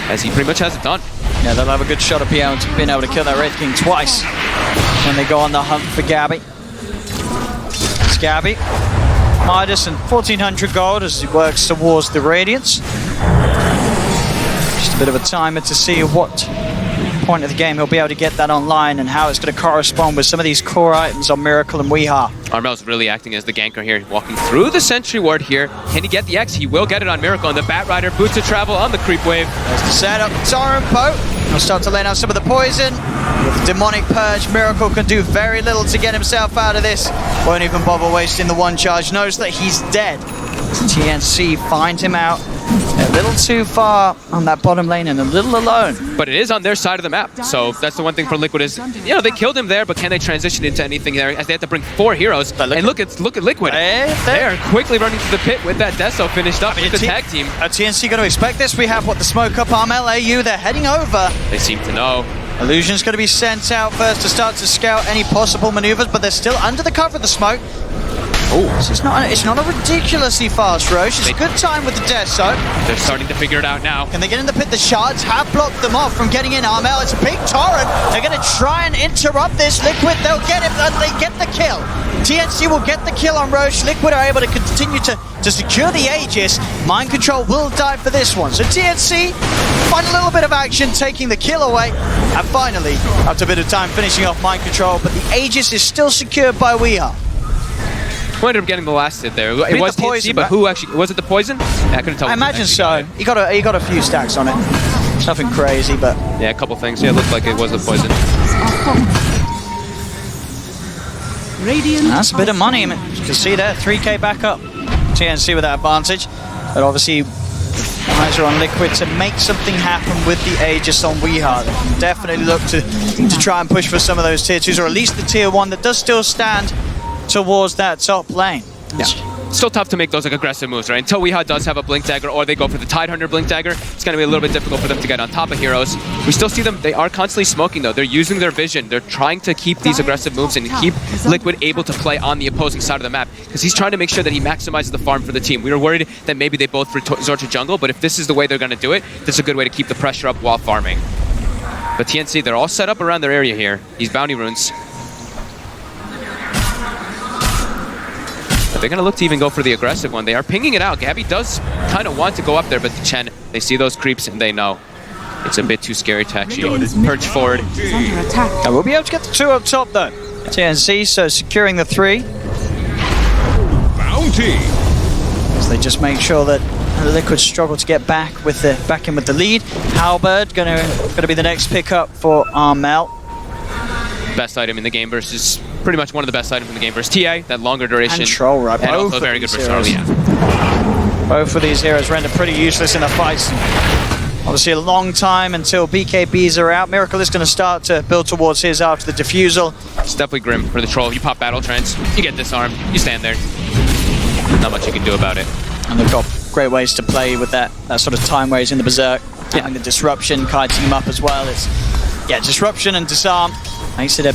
as he pretty much has it done. Yeah, they'll have a good shot at being able to kill that Wraith King twice when they go on the hunt for Gabby. It's Gabby. Midas and 1,400 gold as he works towards the Radiance. Just a bit of a timer to see what point of the game he'll be able to get that online and how it's going to correspond with some of these core items on Miracle and Weeha. Armel's really acting as the ganker here, walking through the Sentry Ward here. Can he get the X? He will get it on Miracle, and the Bat Rider boots of travel on the creep wave. There's the setup. Torrent Boat. He'll start to lay down some of the poison. With Demonic Purge, Miracle can do very little to get himself out of this. Won't even bother wasting the 1 charge. Knows that he's dead. TNC find him out a little too far on that bottom lane and a little alone. But it is on their side of the map, so that's the one thing for Liquid is, you know, they killed him there, but can they transition into anything there as they have to bring 4 heroes? And look at Liquid. They are quickly running to the pit with that Deso finished up with the tag team. Are TNC going to expect this? We have the smoke up arm LAU. They're heading over. They seem to know. Illusion's going to be sent out first to start to scout any possible maneuvers, but they're still under the cover of the smoke. Oh, it's not a ridiculously fast Roche. It's a good time with the Deso. They're starting to figure it out now. Can they get in the pit? The shards have blocked them off from getting in. Armel, it's a big torrent. They're going to try and interrupt this. Liquid, they'll get it, and they get the kill. TNC will get the kill on Roche. Liquid are able to continue to secure the Aegis. Mind Control will die for this one. So TNC find a little bit of action, taking the kill away. And finally, after a bit of time, finishing off Mind Control, but the Aegis is still secured by Weeha. Who ended up getting the last hit there? It was TNC, but who actually, was it the poison? Yeah, I couldn't tell. I imagine so. He got a few stacks on it. It's nothing crazy, but yeah, a couple things. Yeah, it looked like it was the poison. That's a bit of money. I mean, you can see there, 3k back up. TNC with that advantage, but obviously eyes are on Liquid to make something happen with the Aegis on Weeha. They can definitely look to try and push for some of those tier 2s, or at least the tier 1 that does still stand towards that top lane. Yeah. Still tough to make those like aggressive moves, right? Until Weeha does have a Blink Dagger or they go for the Tidehunter Blink Dagger, it's going to be a little bit difficult for them to get on top of heroes. We still see them, they are constantly smoking though. They're using their vision. They're trying to keep these aggressive moves and keep Liquid able to play on the opposing side of the map because he's trying to make sure that he maximizes the farm for the team. We were worried that maybe they both resort to jungle, but if this is the way they're going to do it, this is a good way to keep the pressure up while farming. But TNC, they're all set up around their area here. These bounty runes. They're going to look to even go for the aggressive one. They are pinging it out. Gabby does kind of want to go up there, but Chen, they see those creeps and they know it's a bit too scary to actually perch forward. And we'll be able to get the 2 up top though. TNC, so securing the 3. Bounty. they just make sure that Liquid struggle to get back in with the lead. Halberd gonna be the next pickup for Armel. Best item in the game versus pretty much one of the best items in the game versus TA, that longer duration. Control, right? And also very good versus Charlie. Both of these heroes render pretty useless in the fights. Obviously a long time until BKBs are out. Miracle is going to start to build towards his after the defusal. It's definitely grim for the troll. You pop battle trends, you get disarmed, you stand there. Not much you can do about it. And they've got great ways to play with that sort of time where he's in the berserk. Yeah. And the disruption kiting him up as well. It's disruption and disarm makes it a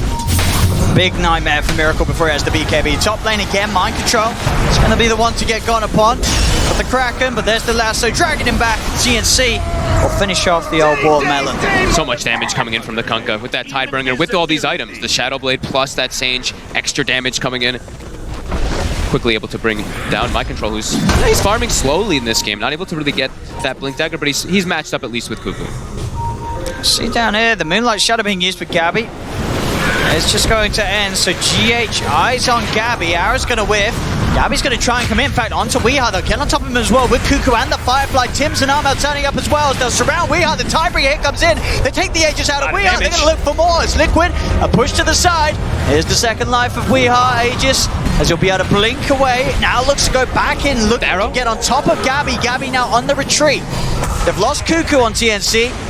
big nightmare for Miracle before he has the BKB. Top lane again, mind control. It's going to be the one to get gone upon. Got the Kraken, but there's the lasso, dragging him back. TNC will finish off the old watermelon. So much damage coming in from the Kunkka with that Tidebringer, with all these items. The Shadow Blade plus that Sage, extra damage coming in. Quickly able to bring down My Control, he's farming slowly in this game. Not able to really get that Blink Dagger, but he's matched up at least with Cuckoo. See down here, the Moonlight Shadow being used for Gabby. It's just going to end, so GH eyes on Gabby. Arrow's going to whiff. Gabby's going to try and come in fact onto Weeha. They'll get on top of him as well with Cuckoo and the Firefly. Tims and Armel turning up as well as they'll surround Weeha. The Tidebringer here comes in. They take the Aegis out of Weeha. They're going to look for more. It's Liquid. A push to the side. Here's the second life of Weeha. Aegis, as he'll be able to blink away. Now looks to go back in. Look to get on top of Gabby. Gabby now on the retreat. They've lost Cuckoo on TNC.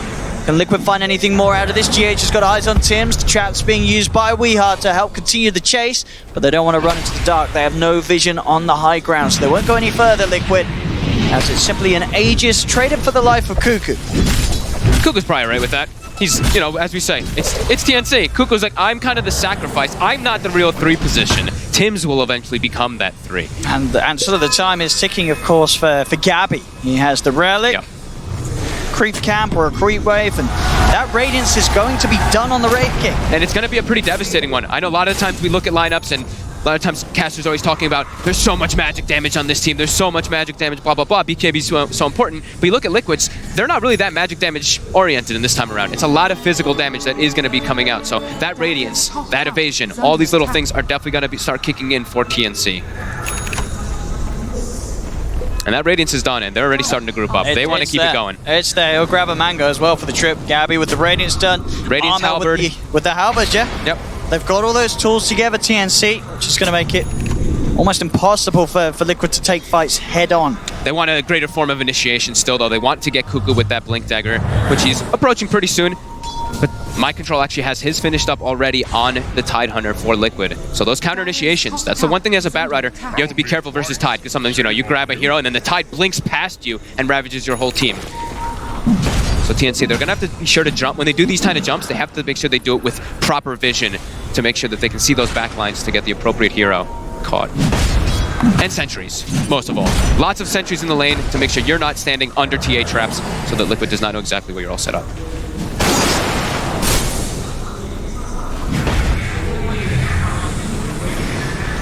Can Liquid find anything more out of this? GH has got eyes on Tims. The trap's being used by Weeha to help continue the chase, but they don't want to run into the dark. They have no vision on the high ground, so they won't go any further, Liquid, as it's simply an Aegis traded for the life of Cuckoo. Cuckoo's probably right with that. He's, you know, as we say, it's TNC. Cuckoo's like, I'm kind of the sacrifice. I'm not the real 3 position. Tims will eventually become that 3. And sort of the time is ticking, of course, for Gabby. He has the Relic. Yep. Creep camp or a creep wave, and that Radiance is going to be done on the Wraith King. And it's going to be a pretty devastating one. I know a lot of times we look at lineups and a lot of times casters always talking about there's so much magic damage on this team, there's so much magic damage, blah, blah, blah. BKB's so important. But you look at Liquids, they're not really that magic damage oriented in this time around. It's a lot of physical damage that is going to be coming out. So that Radiance, that evasion, all these little things are definitely going to start kicking in for TNC. And that Radiance is done, and they're already starting to group up. They want to keep it going. It's there. He'll grab a Mango as well for the trip. Gabby with the Radiance done. Radiance Halberd. With the Halberd, yeah? Yep. They've got all those tools together, TNC, which is going to make it almost impossible for Liquid to take fights head on. They want a greater form of initiation still, though. They want to get Cuckoo with that Blink Dagger, which he's approaching pretty soon. But My Control actually has his finished up already on the Tide Hunter for Liquid. So those counter initiations, that's the one thing as a Bat Rider, you have to be careful versus Tide, because sometimes, you know, you grab a hero and then the Tide blinks past you and ravages your whole team. So TNC, they're going to have to be sure to jump. When they do these kind of jumps, they have to make sure they do it with proper vision to make sure that they can see those backlines to get the appropriate hero caught. And sentries, most of all. Lots of sentries in the lane to make sure you're not standing under TA traps so that Liquid does not know exactly where you're all set up.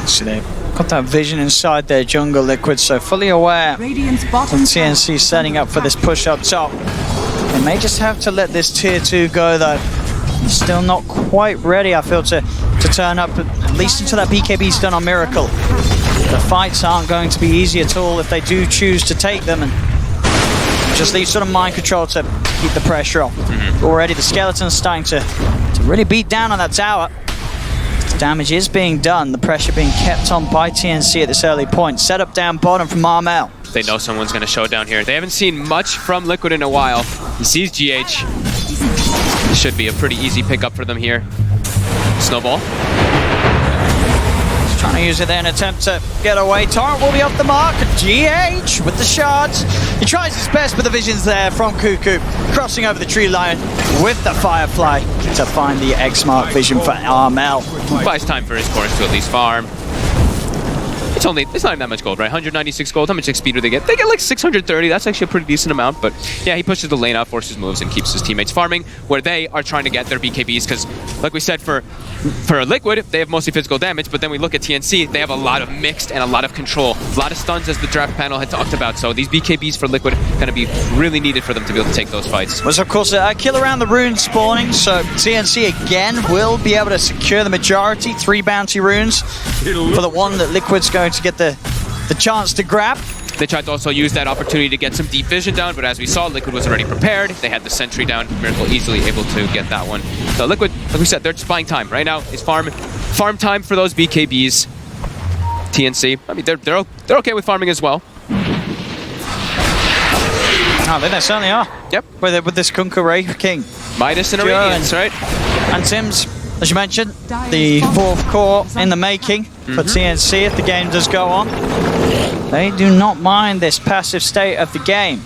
So they've got that vision inside their jungle, Liquid, so fully aware of TNC setting up for this push up top. They may just have to let this tier 2 go, though. Still not quite ready, I feel, to turn up, at least until that BKB's done on Miracle. The fights aren't going to be easy at all if they do choose to take them, and just leave sort of mind control to keep the pressure on. Already the Skeleton's starting to really beat down on that tower. The damage is being done, the pressure being kept on by TNC at this early point. Set up down bottom from Armel. They know someone's going to show down here. They haven't seen much from Liquid in a while. He sees GH. Should be a pretty easy pickup for them here. Snowball. Just trying to use it there in an attempt to get away. Torrent will be off the mark. GH with the shards. He tries his best, but the vision's there from Cuckoo. Crossing over the tree line with the Firefly to find the X-Mark vision for Armel. Buys time for his cores to at least farm. It's not even that much gold, right? 196 gold. How much XP do they get? They get like 630. That's actually a pretty decent amount. But yeah, he pushes the lane out, forces moves, and keeps his teammates farming where they are trying to get their BKBs. Because, like we said, for Liquid, they have mostly physical damage. But then we look at TNC, they have a lot of mixed and a lot of control. A lot of stuns, as the draft panel had talked about. So these BKBs for Liquid are going to be really needed for them to be able to take those fights. Was, of course, a kill around the rune spawning. So TNC, again, will be able to secure the majority. 3 bounty runes for the one that Liquid's going to get the chance to grab. They tried to also use that opportunity to get some deep vision down, but as we saw, Liquid was already prepared. They had the sentry down. Miracle easily able to get that one. So Liquid, like we said, they're just buying time. Right now is farm time for those BKBs. TNC, I mean, they're okay with farming as well. Oh, they certainly are. Yep. With this Kunkka Wraith King. Midas and Iranians, right? And Sims, as you mentioned, the 4th core in the making for TNC if the game does go on. They do not mind this passive state of the game.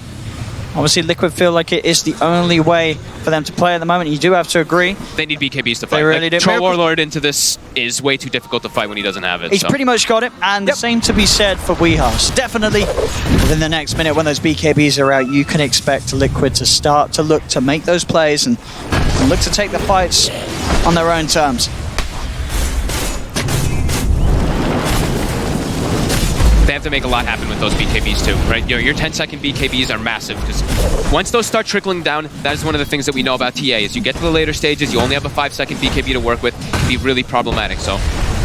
Obviously, Liquid feel like it is the only way for them to play at the moment. You do have to agree. They need BKBs to fight. They really do. Troll Warlord into this is way too difficult to fight when he doesn't have it. He's pretty much got it, and the same to be said for Weehas. Definitely, within the next minute when those BKBs are out, you can expect Liquid to start to look to make those plays and look to take the fights on their own terms. They have to make a lot happen with those BKBs too, right? Your 10-second BKBs are massive because once those start trickling down, that is one of the things that we know about TA is you get to the later stages, you only have a 5-second BKB to work with, it'd be really problematic. So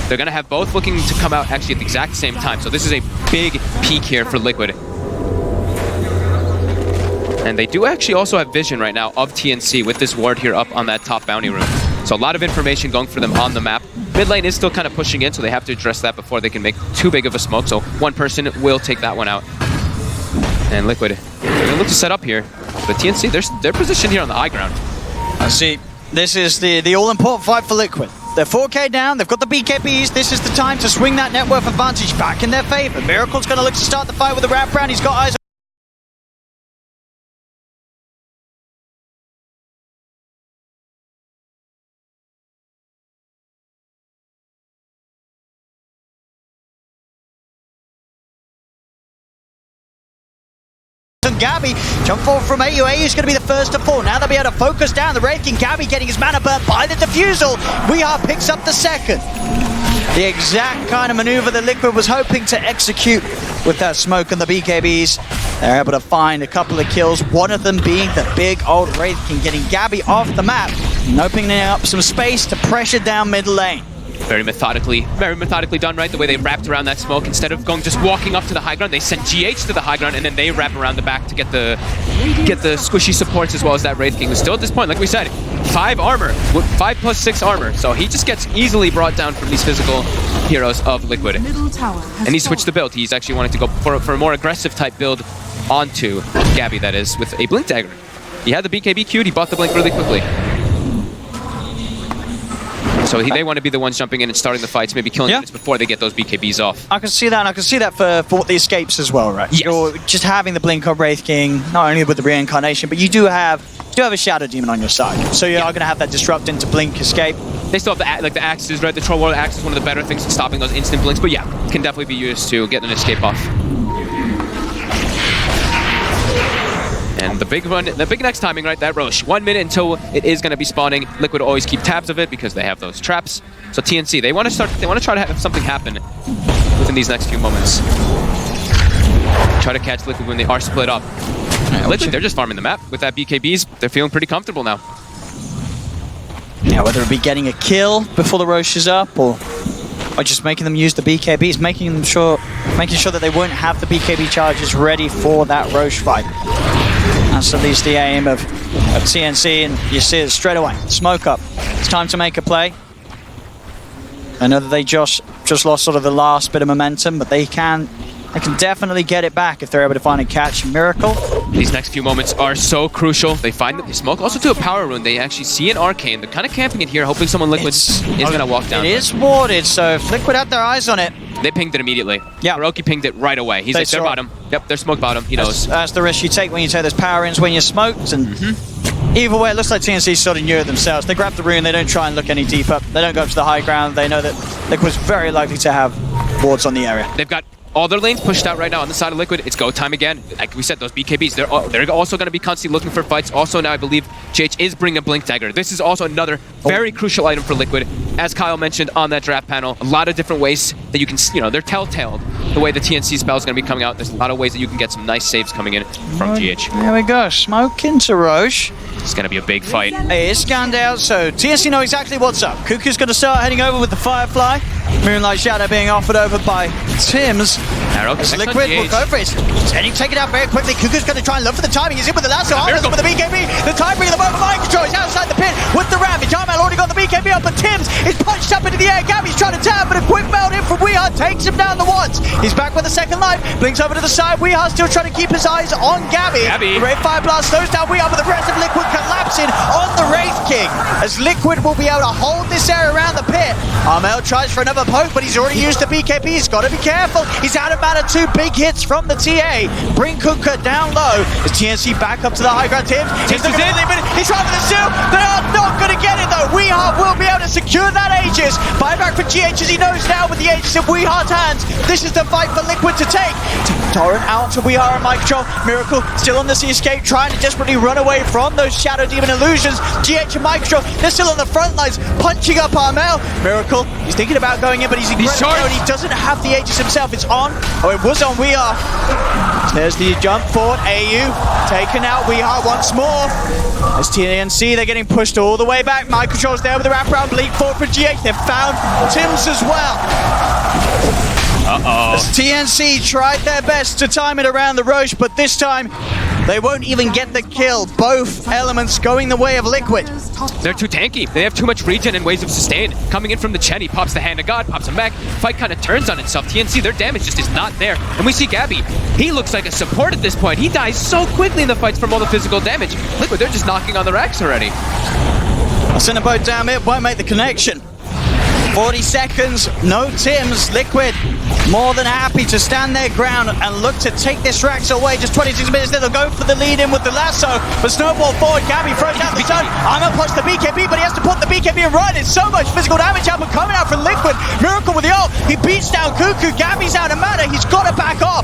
they're going to have both looking to come out actually at the exact same time. So this is a big peak here for Liquid. And they do actually also have vision right now of TNC with this ward here up on that top bounty room. So a lot of information going for them on the map. Mid lane is still kind of pushing in, so they have to address that before they can make too big of a smoke. So one person will take that one out. And Liquid, they're going to look to set up here. But TNC, they're positioned here on the high ground. I see. This is the all-important fight for Liquid. They're 4K down, they've got the BKBs. This is the time to swing that net worth advantage back in their favor. Miracle's going to look to start the fight with the wraparound. He's got eyes Gabby, jump forward from AU. AU is going to be the first to fall. Now they'll be able to focus down. The Wraith King Gabby getting his mana burnt by the defusal. Weehar picks up the second. The exact kind of maneuver that Liquid was hoping to execute with that smoke and the BKBs. They're able to find a couple of kills, one of them being the big old Wraith King, getting Gabby off the map and opening up some space to pressure down mid lane. Very methodically done, right? The way they wrapped around that smoke. Instead of just walking up to the high ground, they sent GH to the high ground, and then they wrap around the back to get the squishy supports as well as that Wraith King. Who's still at this point, like we said, 5 armor, 5+6 armor. So he just gets easily brought down from these physical heroes of Liquid. And he switched the build. He's actually wanting to go for a more aggressive type build onto Gabby, that is, with a Blink Dagger. He had the BKB queued, he bought the Blink really quickly. So they want to be the ones jumping in and starting the fights, maybe killing units before they get those BKBs off. I can see that, and I can see that for the escapes as well, right? Yes. You're just having the Blink on Wraith King, not only with the reincarnation, but you do have a Shadow Demon on your side. So you are going to have that disrupt into Blink escape. They still have the axes, right? The Troll Warlord axe is one of the better things in stopping those instant blinks, but yeah, can definitely be used to get an escape off. And the big next timing, right? That Roche. 1 minute until it is going to be spawning. Liquid always keep tabs of it because they have those traps. So TNC, they want to try to have something happen within these next few moments. Try to catch Liquid when they are split up. Liquid, they're just farming the map with that BKBs. They're feeling pretty comfortable now. Yeah, whether it be getting a kill before the Roche is up or just making them use the BKBs, making sure that they won't have the BKB charges ready for that Roche fight. That's at least the aim of TNC, and you see it straight away. Smoke up. It's time to make a play. I know that they just lost sort of the last bit of momentum, but they can definitely get it back if they're able to find a catch. Miracle. These next few moments are so crucial. They find the smoke also to a power rune. They actually see an arcane. They're kind of camping it here, hoping someone Liquid is going to walk down. It is warded, so if Liquid had their eyes on it. They pinged it immediately. Yeah. Hiroki pinged it right away. He's like, they're bottom. Yep, they're smoke bottom. He knows. That's the risk you take when you take those power runes when you're smoked. And either way, it looks like TNC sort of knew it themselves. They grab the rune. They don't try and look any deeper. They don't go up to the high ground. They know that Liquid's very likely to have wards on the area. They've got all their lanes pushed out right now on the side of Liquid. It's go time again. Like we said, those BKBs, they're also going to be constantly looking for fights. Also now I believe GH is bringing a Blink Dagger. This is also another very crucial item for Liquid. As Kyle mentioned on that draft panel, a lot of different ways that you can, they're telltale the way the TNC spell is going to be coming out. There's a lot of ways that you can get some nice saves coming in from GH. There we go. Smoke into Roche. It's going to be a big fight. It is scanned out, so TNC know exactly what's up. Cuckoo's going to start heading over with the Firefly. Moonlight Shadow being offered over by Tims. As Liquid will go for it. And he take it out very quickly. Kuku's going to try and look for the timing. He's in with the lasso. Armor's with the BKB. The time bringing them over. Mind control. He's outside the pit with the Ravage. Armor already got the BKB up, but Tims is punched up into the air. Gabby's trying to tap, but a quick meld in from Weehaw takes him down the once. He's back with a second life. Blinks over to the side. Weehaw still trying to keep his eyes on Gabby. The Wraith Fire Blast slows down Weehaw, but the rest of Liquid collapsing on the Wraith King. As Liquid will be able to hold this area around the pit. Armel tries for another poke, but he's already used the BKB. He's got to be careful. He's out of mana. 2 big hits from the TA. Bring Kuka down low. As TNC back up to the high ground. Tims is in. He's trying for the steal. They are not going to get it though. Weehaw will be able to secure that Aegis. Buyback for GH as he knows now with the Aegis in Weeha's hands. This is the fight for Liquid to take. Torrent out to Weehaw and Mike Control. Miracle still on the sea escape, trying to desperately run away from those Shadow Demon illusions. GH and Mike Control, they're still on the front lines, punching up Armel. Miracle, he's thinking about going in, but he's incredible. He doesn't have the Aegis himself. It's on. Oh, it was on Weehaw. There's the jump forward. AU taken out. Weehaw once more. As TNC, they're getting pushed all the way back. Mike Control's there with the wraparound. Bleak forward for GH. They've found Tims as well. As TNC tried their best to time it around the Roche, but this time they won't even get the kill. Both elements going the way of Liquid. They're too tanky. They have too much regen and waves of sustain. Coming in from the Chen, he pops the Hand of God, pops him back. Fight kind of turns on itself. TNC, their damage just is not there. And we see Gabby. He looks like a support at this point. He dies so quickly in the fights from all the physical damage. Liquid, they're just knocking on the racks already. I'll send a boat down it, won't make the connection. 40 seconds, no Tims. Liquid more than happy to stand their ground and look to take this Rax away. Just 26 minutes, they'll go for the lead in with the lasso. But snowball forward, Gabby throws out the sun. Armor puts the BKB, but he has to put the BKB in right. It's so much physical damage output coming out from Liquid. Miracle with the ult. He beats down Kuku. Gabby's out of mana. He's got to back off.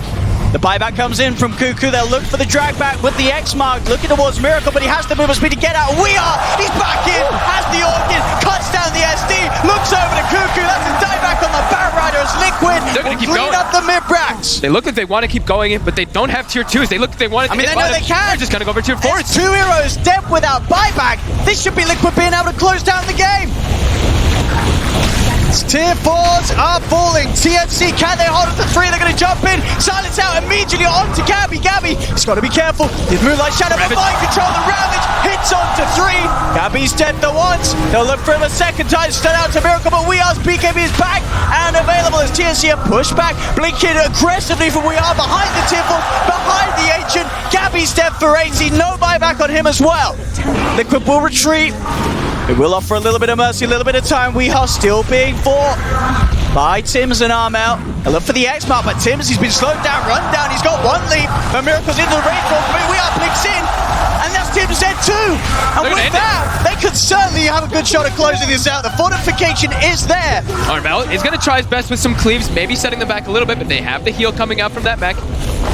The buyback comes in from Kuku. They'll look for the drag back with the X mark, looking towards Miracle, but he has to move at speed to get out. He's back in, has the organ, cuts down the SD, looks over to Kuku. That's a dive back on the Batrider as Liquid. They're going to keep clean going up the mid-bracks. They look like they want to keep going in, but they don't have tier 2s. They look like they want to. I mean, they know they can. They're just going to go over tier 4s. 2 heroes dead without buyback. This should be Liquid being able to close down the game. Tier 4s are falling. TNC, can they hold up to 3? They're going to jump in. Silence out immediately onto Gabby. Gabby, he's got to be careful. The Moonlight Shadow, the mind control, the Ravage hits onto 3. Gabby's dead the once. They'll look for him a second time. Start out to Miracle, but Weeha's BKB is back and available as TNC are pushed back. Blinking aggressively from Weeha behind the Tiffle, behind the Ancient. Gabby's dead for 80. No buyback on him as well. Liquid will retreat. It will offer a little bit of mercy, a little bit of time. Weehaw still being fought by Tims and Armel. I look for the X-Mark, but Tims, he's been slowed down, run down. He's got 1 leap, but Miracle's into the raid form. Weehaw blinks in, and that's Tims dead too. And with that, they could certainly have a good shot at closing this out. The fortification is there. Armel is going to try his best with some cleaves, maybe setting them back a little bit, but they have the heal coming out from that mech.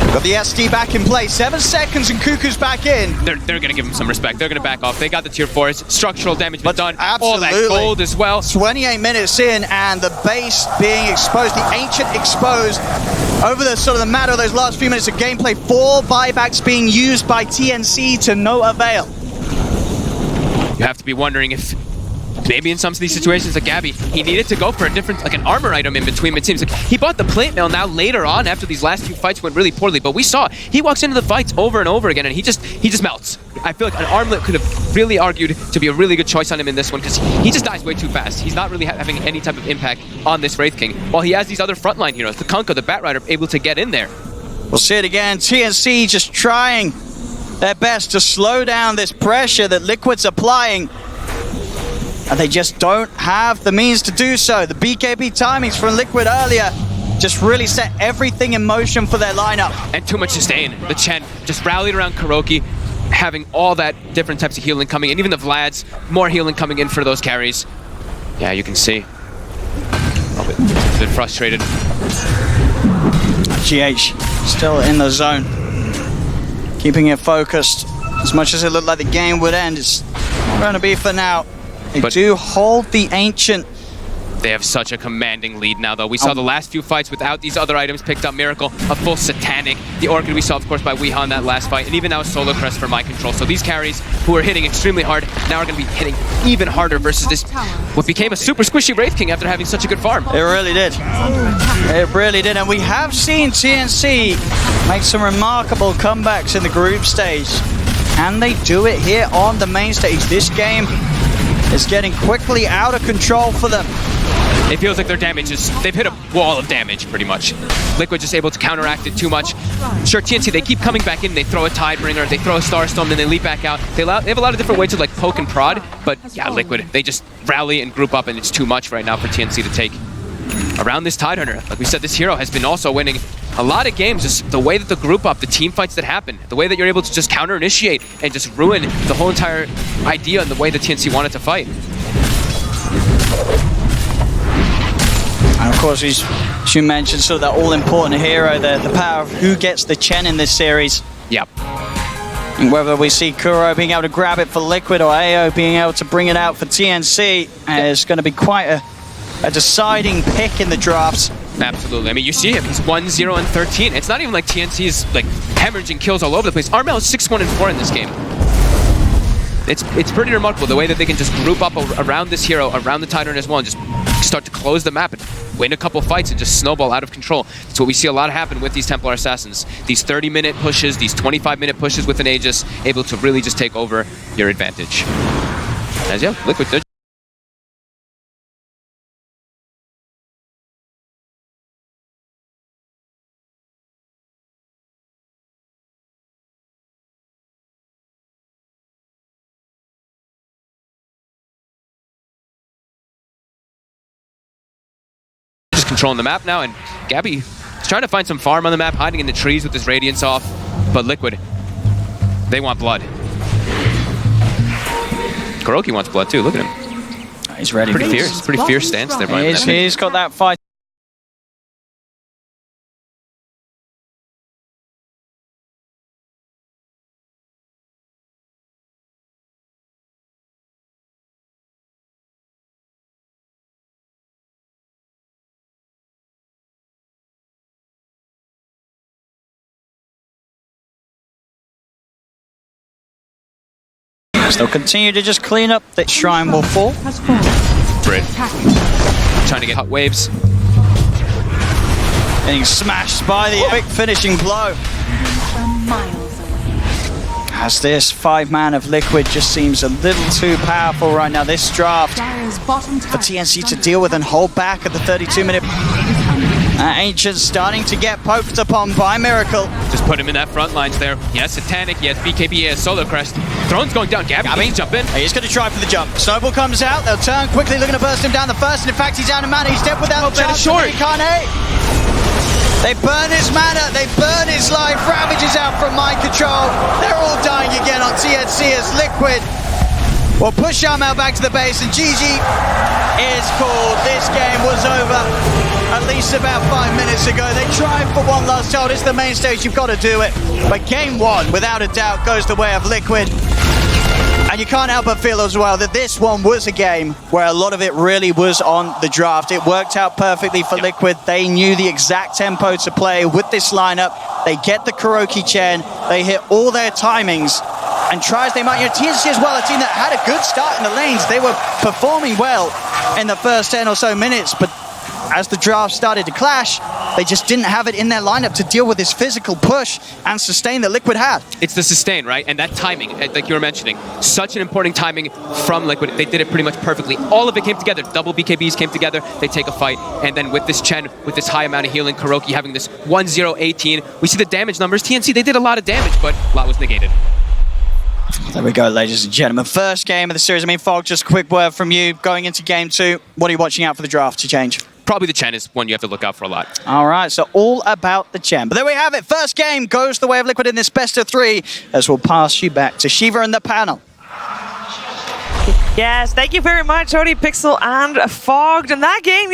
Got the SD back in place. 7 seconds and Kuku's back in. They're going to give him some respect. They're going to back off. They got the tier 4s. Structural damage been done. Absolutely. All that gold as well. 28 minutes in and the base being exposed, the Ancient exposed. Over the sort of the matter of those last few minutes of gameplay, 4 buybacks being used by TNC to no avail. You have to be wondering if maybe in some of these situations like Gabby, he needed to go for a different, like an armor item in between. It seems like he bought the plate mail now later on after these last few fights went really poorly, but we saw he walks into the fights over and over again and he just melts. I feel like an armlet could have really argued to be a really good choice on him in this one because he just dies way too fast. He's not really having any type of impact on this Wraith King, while he has these other frontline heroes, the Kunkka, the Batrider, able to get in there. We'll see it again. TNC just trying their best to slow down this pressure that Liquid's applying. And they just don't have the means to do so. The BKB timings from Liquid earlier just really set everything in motion for their lineup. And too much sustain. The Chen just rallied around Kuroki, having all that different types of healing coming in. Even the Vlads, more healing coming in for those carries. Yeah, you can see. A bit frustrated. GH still in the zone. Keeping it focused. As much as it looked like the game would end, it's not going to be for now. They do hold the Ancient They have such a commanding lead now, though. We saw the last few fights without these other items picked up. Miracle, a full Satanic. The Orchid we saw, of course, by Weehan that last fight. And even now Solar Crest for My Control. So these carries who are hitting extremely hard now are going to be hitting even harder versus this, what became a super squishy Wraith King after having such a good farm. It really did. It really did. And we have seen TNC make some remarkable comebacks in the group stage. And they do it here on the main stage. This game is getting quickly out of control for them. It feels like their damage is, they've hit a wall of damage, pretty much. Liquid just able to counteract it too much. Sure, TNC, they keep coming back in, they throw a Tidebringer, they throw a Starstorm, then they leap back out. They have a lot of different ways to like poke and prod, but yeah, Liquid, they just rally and group up, and it's too much right now for TNC to take. Around this Tidehunter, like we said, this hero has been also winning a lot of games. Just the way that the group up, the team fights that happen, the way that you're able to just counter-initiate and just ruin the whole entire idea and the way that TNC wanted to fight. And of course, as you mentioned, sort of that all-important hero, the power of who gets the Chen in this series. Yep. And whether we see Kuro being able to grab it for Liquid or AO being able to bring it out for TNC is going to be quite a deciding pick in the drafts. Absolutely. I mean, you see him. He's 1-0 and 13. It's not even like TNC is like hemorrhaging kills all over the place. Armel is 6-1 and 4 in this game. It's pretty remarkable the way that they can just group up around this hero, around the Tidehunter as well, and just start to close the map and win a couple fights and just snowball out of control. It's what we see a lot happen with these Templar Assassins. These 30-minute pushes, these 25-minute pushes with an Aegis, able to really just take over your advantage. As yeah, Liquid did. Controlling the map now, and Gabby is trying to find some farm on the map, hiding in the trees with his Radiance off, but Liquid, they want blood. Kuroki wants blood too, look at him. He's ready. Pretty fierce, pretty fierce stance there. He's got that fight. They'll continue to just clean up. The Shrine will fall. Brit trying to get hot waves. Getting smashed by the quick finishing blow. As this 5-man of Liquid just seems a little too powerful right now. This draft for TNC to deal with and hold back at the 32-minute. Ancient's starting to get poked upon by Miracle. Just put him in that front lines there. Yes, Satanic, yes, BKB, yes, Solar Crest. Throne's going down. Gabby can jump in. He's going to try for the jump. Snowball comes out. They'll turn quickly, looking to burst him down the first. And in fact, he's down in mana. He's dead without a chance. Short. They burn his mana. They burn his life. Ravages out from My Control. They're all dying again on TNC as Liquid will push Armel back to the base, and GG is called. This game was over at least about 5 minutes ago. They tried for one last shot. It's the main stage, you've got to do it. But game one, without a doubt, goes the way of Liquid. And you can't help but feel as well that this one was a game where a lot of it really was on the draft. It worked out perfectly for Liquid. They knew the exact tempo to play with this lineup. They get the Kuroki Chen. They hit all their timings. And try as they might, TNC as well, a team that had a good start in the lanes. They were performing well in the first 10 or so minutes, but as the draft started to clash, they just didn't have it in their lineup to deal with this physical push and sustain that Liquid had. It's the sustain, right? And that timing, like you were mentioning, such an important timing from Liquid. They did it pretty much perfectly. All of it came together. Double BKBs came together. They take a fight. And then with this Chen, with this high amount of healing, Kuroki having this 1-0-18, we see the damage numbers. TNC, they did a lot of damage, but a lot was negated. There we go, ladies and gentlemen. First game of the series. I mean, Fog, just a quick word from you. Going into game two, what are you watching out for the draft to change? Probably the Chen is one you have to look out for a lot. All right, so all about the Chen. But there we have it. First game goes the way of Liquid in this best of three, as we'll pass you back to Shiva and the panel. Yes, thank you very much, Odie, Pixel, and Fogged. In that game,